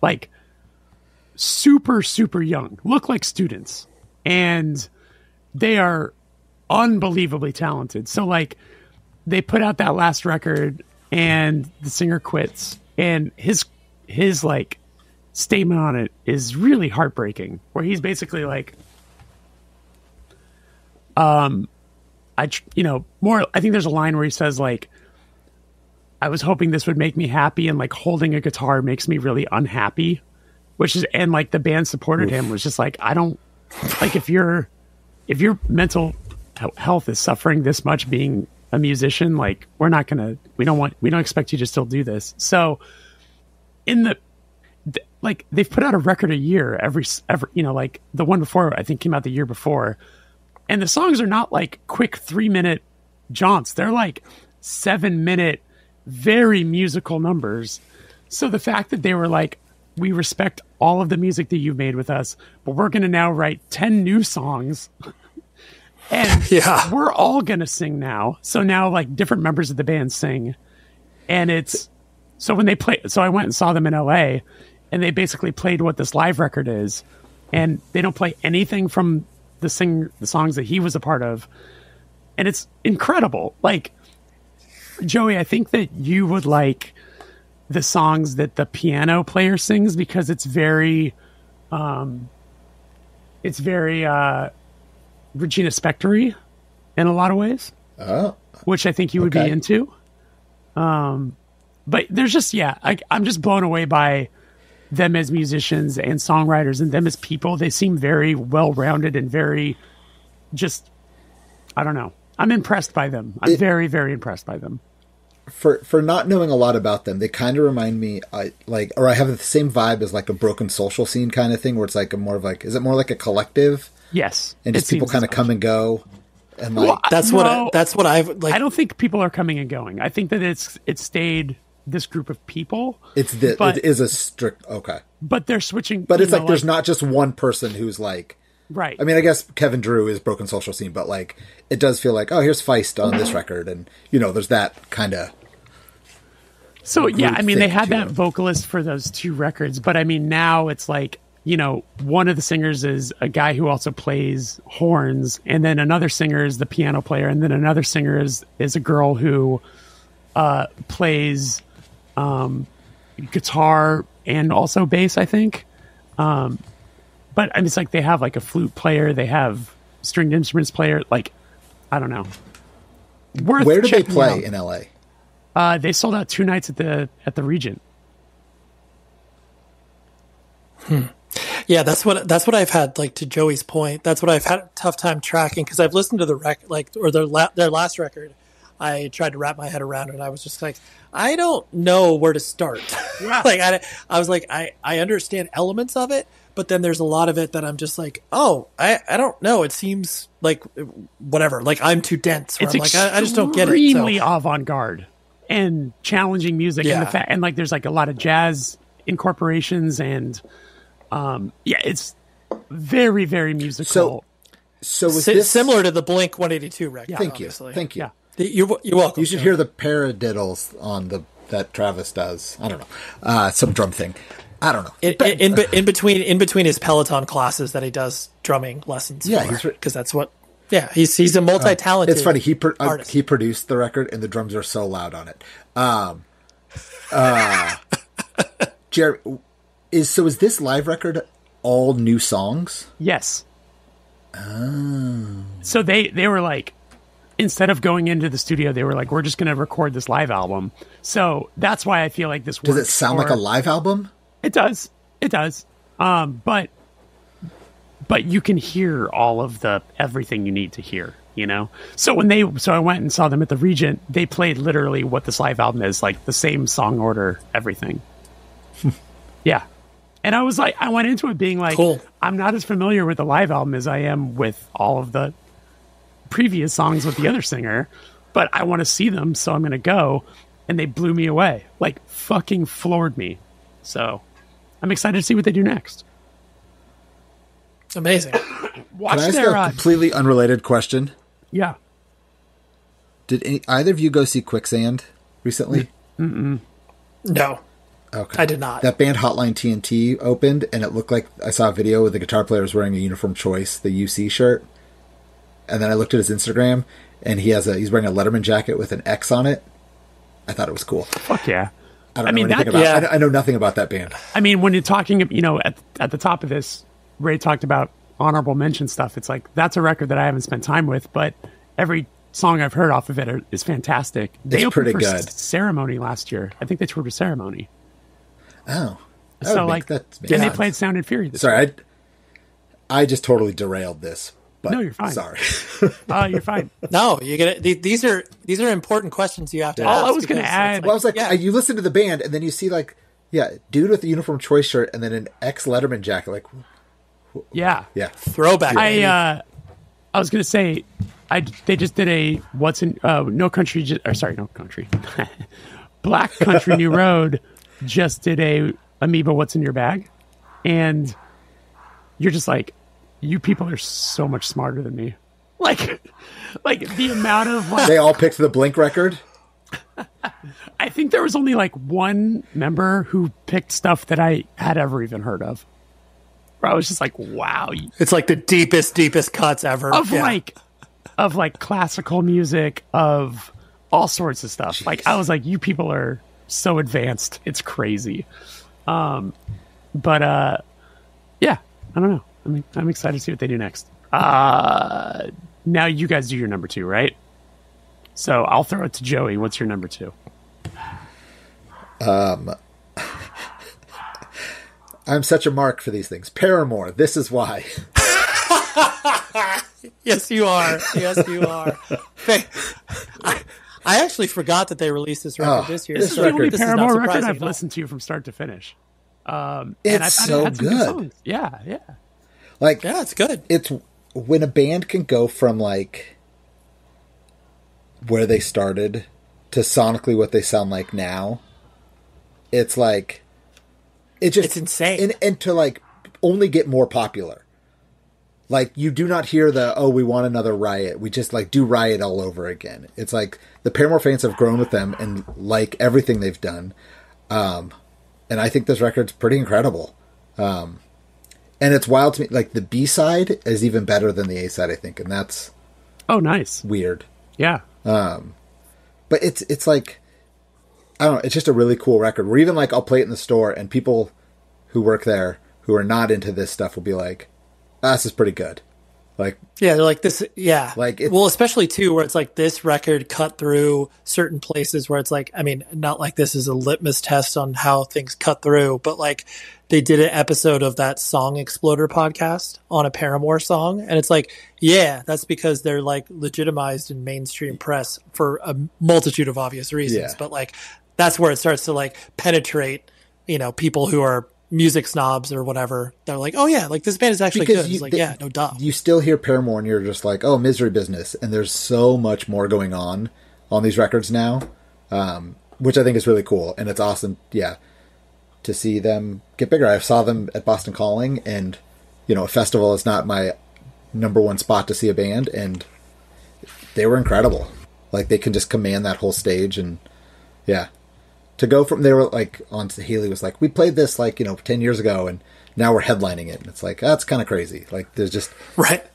S5: Like, super, super young. Look like students. And they are unbelievably talented. So, like, they put out that last record, and the singer quits. And his like, statement on it is really heartbreaking, where he's basically like, I think there's a line where he says, like, I was hoping this would make me happy, and like holding a guitar makes me really unhappy, and like the band supported him, was just like, I don't like, if your mental health is suffering this much being a musician, like, we don't expect you to still do this. So like, they've put out a record a year every, like the one before, I think, came out the year before. And the songs are not like quick 3-minute jaunts. They're like 7-minute, very musical numbers. So the fact that they were like, we respect all of the music that you've made with us, but we're going to now write 10 new songs. And we're all going to sing now. So now, like, different members of the band sing. And so when they play, so I went and saw them in LA, and they basically played what this live record is. And they don't play anything from the songs that he was a part of. And it's incredible. Like, Joey, I think that you would like the songs that the piano player sings, because it's very Regina Spector-y in a lot of ways, which I think you would be into. But there's just, I'm just blown away by them as musicians and songwriters, and them as people. They seem very well-rounded and very just, I don't know. I'm impressed by them. I'm very, very impressed by them.
S4: For not knowing a lot about them, they kind of remind me, I have the same vibe as like a Broken Social Scene kind of thing, where it's like is it more like a collective?
S5: Yes.
S4: And just people kind of come and go. And like,
S3: that's what I've like.
S5: I don't think people are coming and going. I think that it stayed this group of people.
S4: It is a strict, okay.
S5: But they're switching.
S4: But it's like, there's not just one person who's like,
S5: right.
S4: I mean, I guess Kevin Drew is Broken Social Scene, but like, it does feel like, oh, here's Feist on this record. And, there's that kind of.
S5: So, yeah, I mean, they had that vocalist for those 2 records, but I mean, now it's like, one of the singers is a guy who also plays horns, and then another singer is the piano player, and then another singer is a girl who plays guitar and also bass, I think. But I mean, it's like they have like a flute player, they have stringed instruments player, like, I don't know.
S4: Where do they play in LA?
S5: They sold out 2 nights at the Regent.
S3: Yeah, that's what I've had, like, to Joey's point. That's what I've had a tough time tracking, because I've listened to the their last record. I tried to wrap my head around it, and I was just like, I don't know where to start.
S5: Yeah.
S3: Like, I was like, I understand elements of it, but then there's a lot of it that I'm just like, oh, I don't know. It seems like whatever. Like, I'm too dense.
S5: It's
S3: like, I just don't get it.
S5: Extremely avant-garde and challenging music, and like there's like a lot of jazz incorporations, and it's very, very musical.
S4: So was this
S3: similar to the Blink 182 record?
S4: Thank you.
S5: Yeah.
S3: You're welcome.
S4: You should hear the paradiddles on that Travis does. I don't know, some drum thing. I don't know.
S3: In between his Peloton classes that he does drumming lessons.
S4: Yeah,
S3: because that's what. Yeah, he's a multi-talented.
S4: It's funny. He
S3: artist.
S4: He produced the record, and the drums are so loud on it. Jerry, is this live record all new songs?
S5: Yes.
S4: Oh.
S5: So they were like, instead of going into the studio, they were like, we're just going to record this live album. So that's why I feel like this works.
S4: Does it sound like a live album?
S5: It does. It does. But you can hear all of everything you need to hear, So I went and saw them at the Regent. They played literally what this live album is, like the same song order, everything. Yeah. And I was like, I went into it being like,
S3: cool.
S5: I'm not as familiar with the live album as I am with all of the previous songs with the other singer, but I want to see them, so I'm going to go. And they blew me away, like fucking floored me. So I'm excited to see what they do next.
S3: Amazing.
S4: Can I ask a completely unrelated question?
S5: Yeah.
S4: Did either of you go see Quicksand? recently?
S3: No.
S4: Okay.
S3: I did not.
S4: That band Hotline TNT opened, and it looked like I saw a video where the guitar player was wearing a Uniform Choice, the UC shirt. And then I looked at his Instagram, and he's wearing a Letterman jacket with an X on it. I thought it was cool.
S5: Fuck yeah.
S4: I know nothing about that band.
S5: I mean, when you're talking, at the top of this, Ray talked about honorable mention stuff. It's like, that's a record that I haven't spent time with, but every song I've heard off of it is fantastic. They opened pretty good. Ceremony last year. I think they toured with Ceremony.
S4: Oh.
S5: So they played Sound and Fury this
S4: Sorry, I just totally derailed this. But
S5: no, you're fine.
S4: Sorry.
S5: You're fine.
S3: No, you get it. These are important questions you have to ask.
S5: All I was going to add.
S4: I was like, you listen to the band, and then you see dude with the Uniform Choice shirt, and then an X Letterman jacket. Like,
S5: yeah,
S3: throwback.
S5: I was going to say, they just did a No Country. Black Country New Road just did a Amoeba What's in Your Bag, and you're just like, you people are so much smarter than me. Like the amount of
S4: they all picked the Blink record.
S5: I think there was only one member who picked stuff that I had ever even heard of. Where I was just like, wow.
S3: It's like the deepest cuts ever.
S5: Of classical music, of all sorts of stuff. Jeez. I was like, you people are so advanced. It's crazy. Yeah, I don't know. I'm excited to see what they do next. Now you guys do your number 2, right? So I'll throw it to Joey. What's your number 2?
S4: I'm such a mark for these things. Paramore, This Is Why.
S3: Yes, you are. Yes, you are. I actually forgot that they released this record this year.
S5: This is the only Paramore record I've listened to from start to finish.
S4: It's so good.
S5: Yeah.
S3: Yeah, it's good.
S4: It's when a band can go from where they started to sonically what they sound like now. It's it's
S3: insane.
S4: And to only get more popular. You do not hear we want another Riot. We just do Riot all over again. It's the Paramore fans have grown with them and like everything they've done. And I think this record's pretty incredible. And it's wild to me. The B-side is even better than the A-side, I think. And that's...
S5: Oh, nice.
S4: Weird.
S5: Yeah.
S4: But it's I don't know. It's just a really cool record. Where even I'll play it in the store and people who work there who are not into this stuff will be like, this is pretty good.
S3: Yeah, they're like this. Yeah. Well, especially too, where it's this record cut through certain places where it's not like this is a litmus test on how things cut through, but they did an episode of that Song Exploder podcast on a Paramore song. And it's that's because they're legitimized in mainstream press for a multitude of obvious reasons. Yeah. But that's where it starts to penetrate, people who are music snobs or whatever. They're like, oh yeah, this band is actually good. It's no duh.
S4: You still hear Paramore and you're just Misery Business. And there's so much more going on these records now, which I think is really cool. And it's awesome. Yeah. To see them get bigger. I saw them at Boston Calling, and a festival is not my number one spot to see a band, and they were incredible. They can just command that whole stage, and to go from they were on Haley was we played this 10 years ago, and now we're headlining it, and it's that's kind of crazy. There's just
S3: right.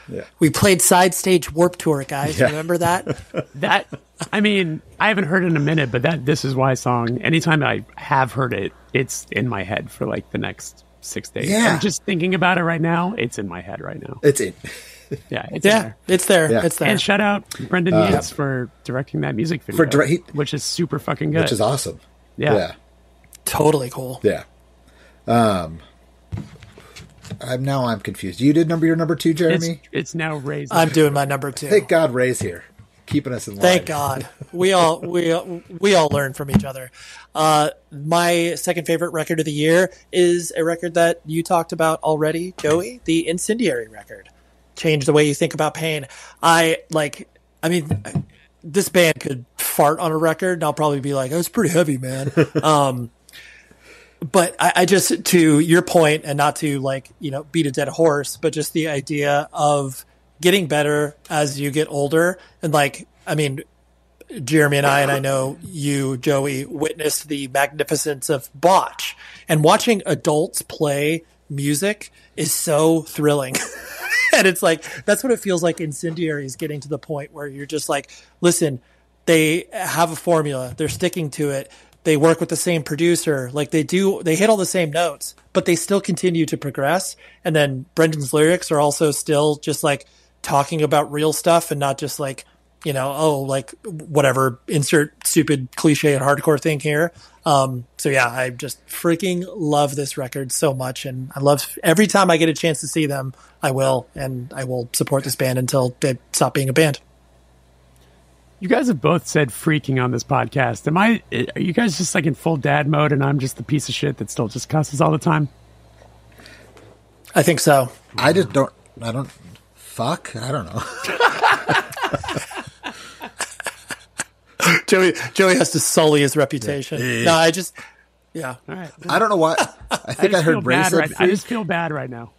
S3: Yeah. We played Side Stage Warped Tour, guys. Yeah. Remember that?
S5: I haven't heard it in a minute, but that This Is Why song, anytime I have heard it, it's in my head for the next 6 days.
S4: Yeah.
S5: I'm just thinking about it right now. It's in my head right now.
S4: It's in.
S5: Yeah,
S3: it's there. It's there.
S4: Yeah.
S3: It's there.
S5: And shout out Brendan Yates for directing that music video, which is super fucking good.
S4: Which is awesome.
S5: Yeah.
S3: Totally cool.
S4: Yeah. I'm confused. You did your number 2, Jeremy?
S5: It's now Ray's.
S3: I'm doing my number 2.
S4: Thank God Ray's here, keeping us in line.
S3: Thank God. We all learn from each other. My second favorite record of the year is a record that you talked about already, Joey, the Incendiary record. Change the way you think about pain. This band could fart on a record and I'll probably be like, oh, it's pretty heavy, man. But I just, to your point, and not to beat a dead horse, but just the idea of getting better as you get older. And Jeremy and I know you, Joey, witnessed the magnificence of botch, and watching adults play music is so thrilling. And it's like, that's what it feels like Incendiary is getting to the point where you're just like, listen, they have a formula, they're sticking to it. They work with the same producer, like they hit all the same notes, but they still continue to progress. And then Brendan's lyrics are also still just like talking about real stuff and not just like, like whatever, insert stupid cliche and hardcore thing here. So yeah, I just freaking love this record so much. And I love every time I get a chance to see them, I will support this band until they stop being a band.
S5: You guys have both said freaking on this podcast. Are you guys just like in full dad mode and I'm just the piece of shit that still just cusses all the time?
S3: I think so.
S4: I don't know.
S3: Joey has to sully his reputation.
S4: Yeah.
S3: No, yeah.
S5: All right.
S4: I don't know why. I think I heard Ray said
S5: I just feel bad right now.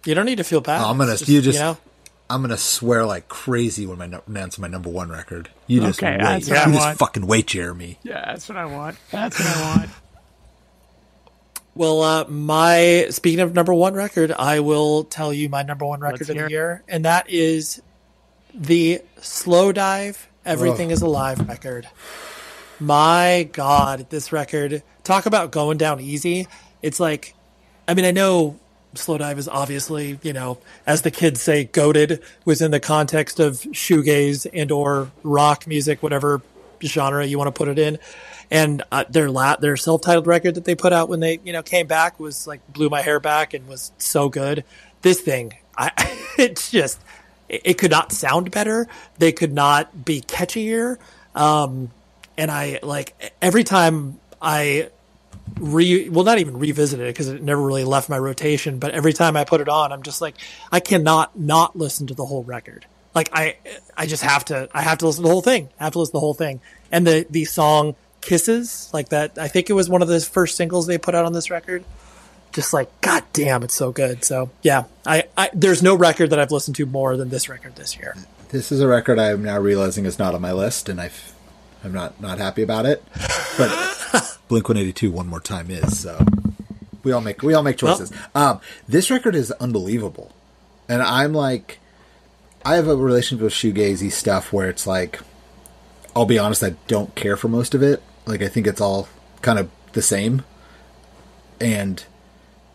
S3: You don't need to feel bad.
S4: I'm gonna swear like crazy when I announce my number one record. You just
S5: wait.
S4: You just fucking wait, Jeremy.
S5: Yeah, that's what I want.
S3: Well, speaking of number one record, I will tell you my number one record of the year, and that is the Slow Dive Everything Is Alive record. My God, this record, talk about going down easy. It's like, I know Slow Dive is obviously, as the kids say, goated within the context of shoegaze and or rock music, whatever genre you want to put it in. And their self-titled record that they put out when they, came back was like blew my hair back and was so good. This thing, it could not sound better. They could not be catchier. And I like every time I not even revisit it because it never really left my rotation, but every time I put it on, I'm just like, I cannot not listen to the whole record. Like I just have to listen to the whole thing. I have to listen to the whole thing. And the song Kisses, like that, I think it was one of the first singles they put out on this record. Just like, God damn, it's so good. So yeah, I there's no record that I've listened to more than this record this year.
S4: This is a record I'm now realizing is not on my list, and I'm not happy about it. But Blink-182 One More Time is, so we all make choices. Well, this record is unbelievable, and I'm like, I have a relationship with shoegazy stuff where it's like, I'll be honest, I don't care for most of it. Like, I think it's all kind of the same. And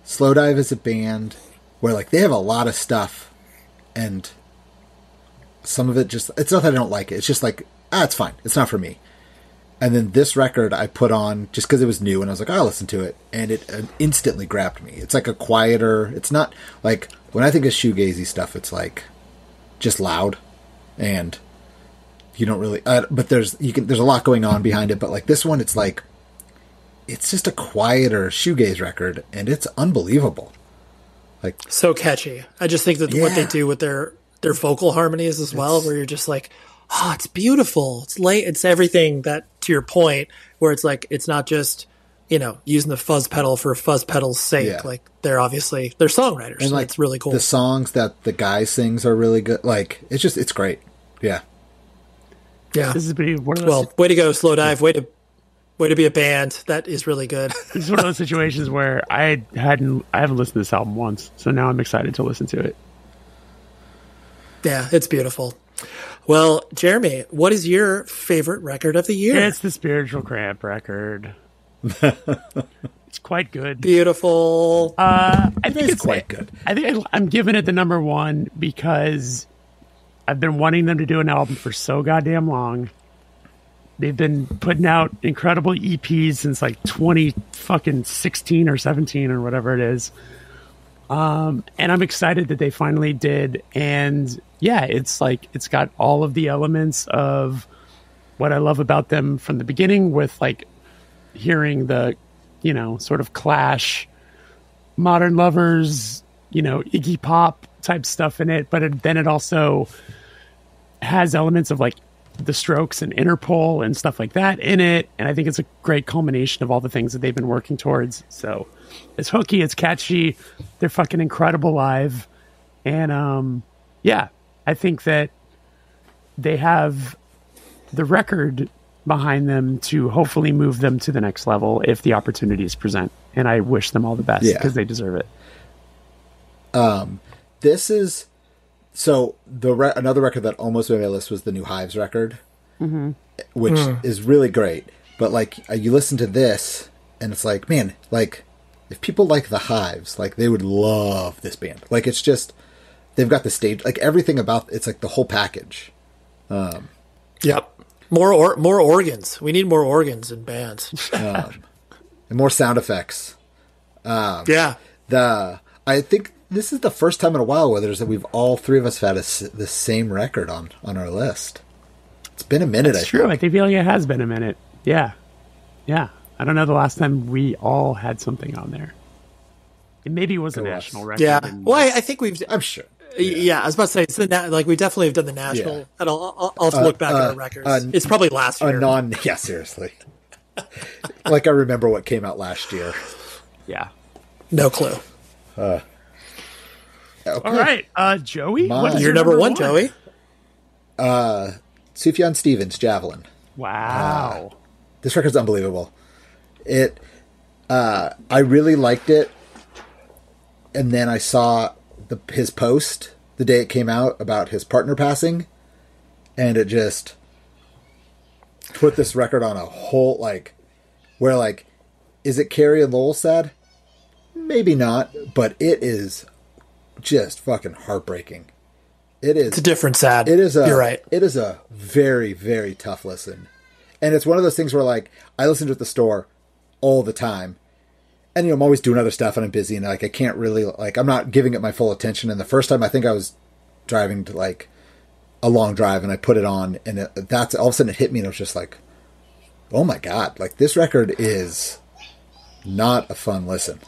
S4: Slow Dive is a band where, like, they have a lot of stuff, and some of it just, it's not that I don't like it. It's just like, it's fine. It's not for me. And then this record I put on just because it was new, and I was like, I'll listen to it. And it instantly grabbed me. It's like a quieter, it's not, like, when I think of shoegazy stuff, it's like just loud, and you don't really, but there's a lot going on behind it. But like this one, it's like, it's just a quieter shoegaze record, and it's unbelievable. Like,
S3: so catchy. I just think that what they do with their vocal harmonies as well, where you're just like, oh, it's beautiful. It's late. It's everything that, to your point, where it's like, it's not just, using the fuzz pedal for fuzz pedal's sake. Yeah. Like, they're songwriters. And so like, it's really cool.
S4: The songs that the guy sings are really good. Like, it's great. Yeah.
S3: Yeah.
S5: This is one of those.
S3: Well, way to go, Slow Dive. Way to be a band. That is really good.
S5: This is one of those situations where I haven't listened to this album once, so now I'm excited to listen to it.
S3: Yeah, it's beautiful. Well, Jeremy, what is your favorite record of the year?
S5: It's the Spiritual Cramp record. It's quite good.
S3: Beautiful.
S5: I think it's
S4: quite good.
S5: I think I'm giving it the number one because I've been wanting them to do an album for so goddamn long. They've been putting out incredible EPs since like 2016 or 17 or whatever it is. And I'm excited that they finally did. And yeah, it's like, it's got all of the elements of what I love about them from the beginning, with like hearing the, sort of Clash, Modern Lovers, Iggy Pop type stuff in it. But then it also has elements of like the Strokes and Interpol and stuff like that in it. And I think it's a great culmination of all the things that they've been working towards. So it's hooky, it's catchy, they're fucking incredible live. And yeah, I think that they have the record behind them to hopefully move them to the next level if the opportunities present. And I wish them all the best because they deserve it.
S4: This is so another record that almost made my list was the new Hives record, which is really great. But like you listen to this and it's like, man, like if people like the Hives, like they would love this band. Like it's just, they've got the stage, like everything about it's like the whole package.
S3: Yep. More organs. We need more organs in bands.
S4: And more sound effects.
S3: Yeah.
S4: I think this is the first time in a while where we've all three of us have had the same record on our list. It's been a minute.
S5: That's true. I feel like it has been a minute. Yeah. Yeah. I don't know the last time we all had something on there. It maybe was a national record.
S3: Yeah. Well, I think I'm
S4: sure.
S3: Yeah, I was about to say it's we definitely have done the national. Yeah. And I'll have to look back at our records. It's probably last year.
S4: Yeah, seriously. Like I remember what came out last year.
S5: Yeah.
S3: No clue.
S5: Okay. All right, Joey.
S3: What's your number one, Joey?
S4: Sufjan Stevens, Javelin.
S5: Wow.
S4: This record's unbelievable. I really liked it, and then I saw his post the day it came out about his partner passing, and it just put this record on a whole, is it Carrie and Lowell sad? Maybe not, but it is just fucking heartbreaking. It's
S3: a different sad.
S4: You're right. It is a very, very tough listen. And it's one of those things where I listen to it at the store all the time. And I'm always doing other stuff and I'm busy and I can't really I'm not giving it my full attention. And the first time I think I was driving to a long drive and I put it on and that's all of a sudden it hit me and I was just like, oh my God, this record is not a fun listen.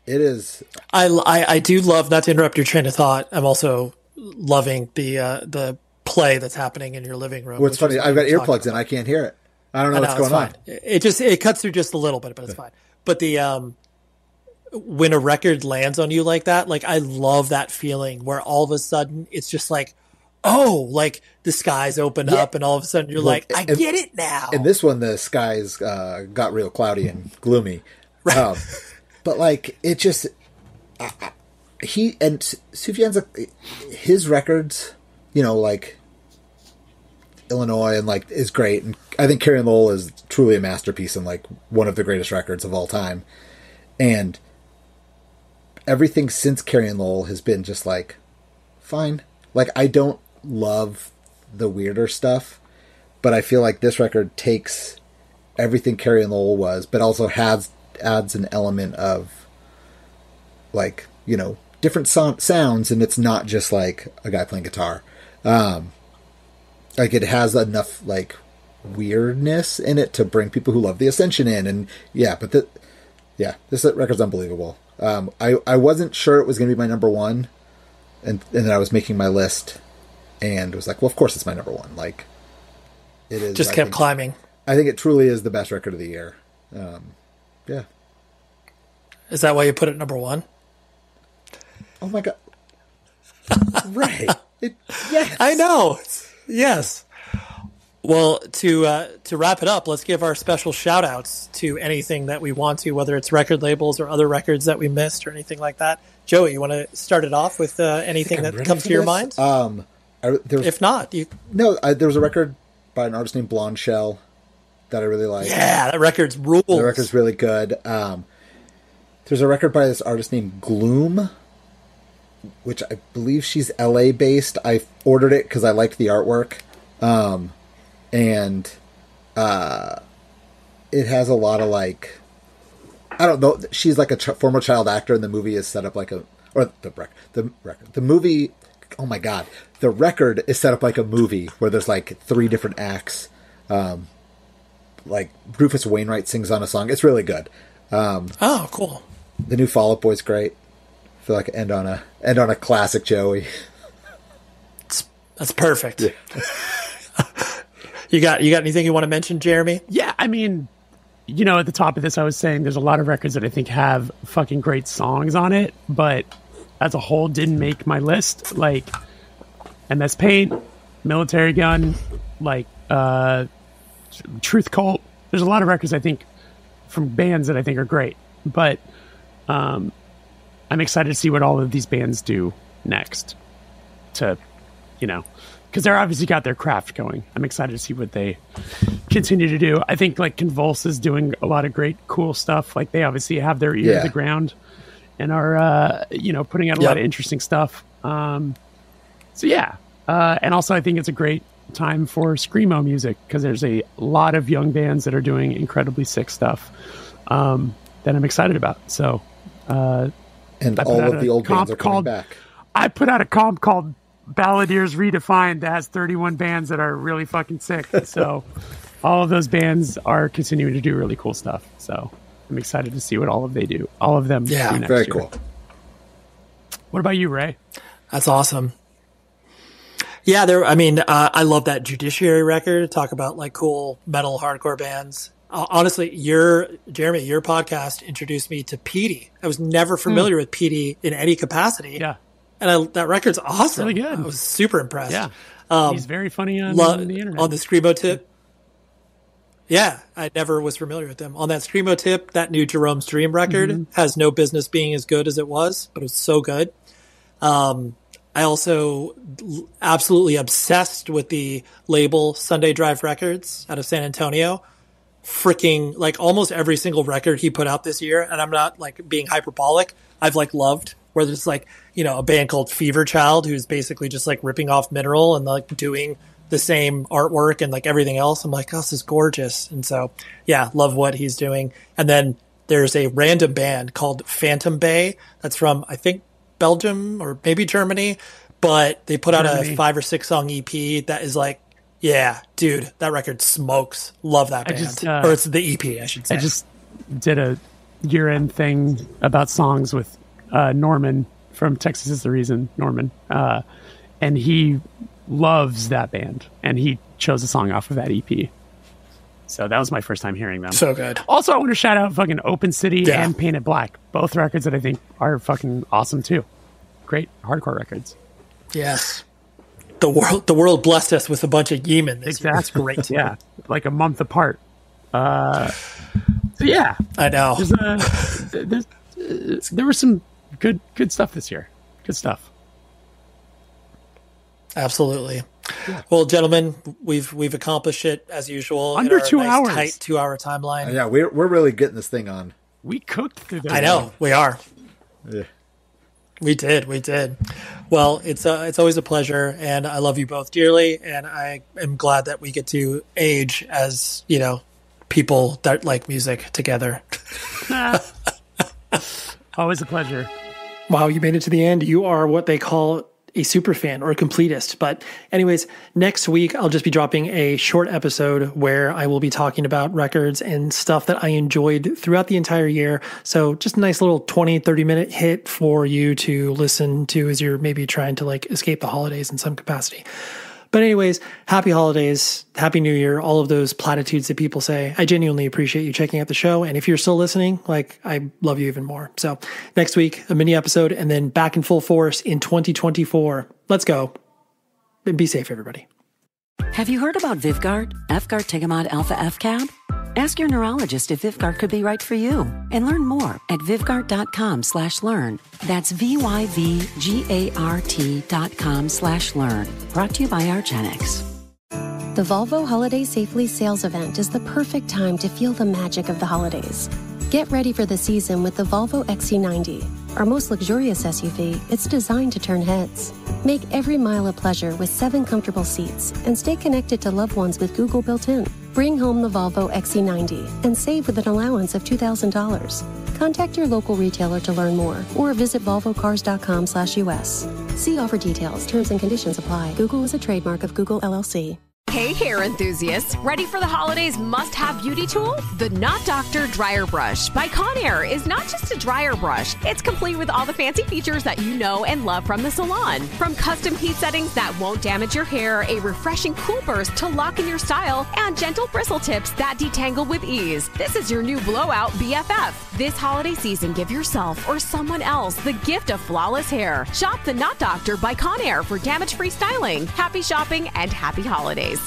S4: It is.
S3: I do love, not to interrupt your train of thought, I'm also loving the play that's happening in your living room.
S4: What's funny, I've got earplugs in, I can't hear it. I don't know what's going on.
S3: It cuts through just a little bit, but it's fine. But when a record lands on you like that, I love that feeling where all of a sudden it's just the skies open up and all of a sudden you're I get it now.
S4: In this one, the skies got real cloudy and gloomy.
S3: Right.
S4: But it just, Sufjan's, his records, Illinois and is great. And I think Carrie and Lowell is truly a masterpiece and one of the greatest records of all time. And everything since Carrie and Lowell has been just fine. I don't love the weirder stuff, but I feel like this record takes everything Carrie and Lowell was, but also adds an element of different sounds, and it's not just a guy playing guitar. It has enough weirdness in it to bring people who love the Ascension in, and this record's unbelievable. I wasn't sure it was going to be my number one, and then I was making my list, and was well, of course it's my number one. It is.
S3: Just kept climbing.
S4: I think it truly is the best record of the year. Yeah.
S3: Is that why you put it number one?
S4: Oh my God. Right. Yes.
S3: I know. Yes. Well, to wrap it up, let's give our special shout outs to anything that we want to, whether it's record labels or other records that we missed or anything like that. Joey, you want to start it off with anything that comes to your mind? If not,
S4: there was a record by an artist named Blonde Shell that I really like.
S3: Yeah, that record's rules.
S4: The record's really good. There's a record by this artist named Gloom, which I believe she's LA based. I ordered it because I liked the artwork. And it has a lot of I don't know. She's a former child actor, and the movie is set up the movie. Oh my God, the record is set up like a movie where there's 3 different acts. Rufus Wainwright sings on a song. It's really good.
S3: Oh, cool.
S4: The new Fall Out Boy's great. I feel like end on a classic Joey.
S3: That's perfect.
S4: Yeah.
S3: You got anything you want to mention, Jeremy?
S5: Yeah, I mean, at the top of this, I was saying there's a lot of records that I think have fucking great songs on it, but as a whole didn't make my list. MS Paint, Military Gun, like Truth Cult. There's a lot of records I think from bands that I think are great, but I'm excited to see what all of these bands do next. To, because they're obviously got their craft going. I'm excited to see what they continue to do. I think like Convulse is doing a lot of great, cool stuff. Like they obviously have their ear to the ground and are, putting out a lot of interesting stuff. And also I think it's a great time for screamo music because there's a lot of young bands that are doing incredibly sick stuff that I'm excited about. So,
S4: and all of the old bands are coming back.
S5: I put out a comp called Balladeers Redefined that has 31 bands that are really fucking sick. So all of those bands are continuing to do really cool stuff. So I'm excited to see what all of them do next
S4: very
S5: year.
S4: Cool.
S5: What about you, Ray?
S3: That's awesome. Yeah, I love that Judiciary record. Talk about like cool metal hardcore bands. Honestly, your podcast introduced me to Petey. I was never familiar with Petey in any capacity.
S5: Yeah.
S3: And that record's awesome.
S5: Really good.
S3: I was super impressed.
S5: Yeah. He's very funny on the internet.
S3: On the Screamo tip. Yeah, I never was familiar with them. On that Screamo tip, that new Jerome's Dream record has no business being as good as it was, but it was so good. I also absolutely obsessed with the label Sunday Drive Records out of San Antonio. Freaking, like almost every single record he put out this year, and I'm not like being hyperbolic, I've like loved. Where there's like, a band called Fever Child who's basically just like ripping off Mineral and like doing the same artwork and like everything else. I'm like, oh, this is gorgeous. And so, yeah, love what he's doing. And then there's a random band called Phantom Bay that's from, I think, Belgium or maybe Germany, but they put out a 5 or 6 song EP that is like, yeah, dude, that record smokes. Love that band. Or it's the EP, I should say.
S5: I just did a year-end thing about songs with Norman from Texas Is the Reason, Norman. And he loves that band. And he chose a song off of that EP. So that was my first time hearing them.
S3: So good.
S5: Also, I want to shout out fucking Open City and Painted Black. Both records that I think are fucking awesome too. Great hardcore records.
S3: Yes. The world blessed us with a bunch of Yemen. That's great.
S5: Yeah. Like a month apart. So yeah.
S3: I know.
S5: There was some good stuff this year. Good stuff.
S3: Absolutely. Yeah. Well, gentlemen, we've accomplished it as usual.
S5: Under 2 hours.
S3: Tight 2 hour timeline.
S4: Yeah, we're really getting this thing on.
S5: We cooked through this.
S3: I know we are.
S4: Yeah.
S3: We did. Well, it's always a pleasure, and I love you both dearly, and I am glad that we get to age as people that like music together.
S5: Always a pleasure.
S3: Wow, you made it to the end. You are what they call a super fan or a completist. But anyways, next week I'll just be dropping a short episode where I will be talking about records and stuff that I enjoyed throughout the entire year. So just a nice little 20-30 minute hit for you to listen to as you're maybe trying to like escape the holidays in some capacity. But anyways, happy holidays, happy new year, all of those platitudes that people say. I genuinely appreciate you checking out the show. And if you're still listening, like, I love you even more. So next week, a mini episode, and then back in full force in 2024. Let's go. And be safe, everybody.
S11: Have you heard about Vyvgart, F-Gart Tegamod Alpha F-Cab? Ask your neurologist if Vyvgart could be right for you and learn more at Vyvgart.com/learn. That's VYVGART.com/learn. Brought to you by argenx.
S12: The Volvo Holiday Safely Sales Event is the perfect time to feel the magic of the holidays. Get ready for the season with the Volvo XC90. Our most luxurious SUV, it's designed to turn heads. Make every mile a pleasure with 7 comfortable seats and stay connected to loved ones with Google built in. Bring home the Volvo XC90 and save with an allowance of $2,000. Contact your local retailer to learn more or visit volvocars.com/US. See offer details, terms and conditions apply. Google is a trademark of Google LLC.
S13: Hey, hair enthusiasts. Ready for the holidays must-have beauty tool? The Knot Doctor Dryer Brush by Conair is not just a dryer brush. It's complete with all the fancy features that you know and love from the salon. From custom heat settings that won't damage your hair, a refreshing cool burst to lock in your style, and gentle bristle tips that detangle with ease. This is your new blowout BFF. This holiday season, give yourself or someone else the gift of flawless hair. Shop the Knot Doctor by Conair for damage-free styling. Happy shopping and happy holidays.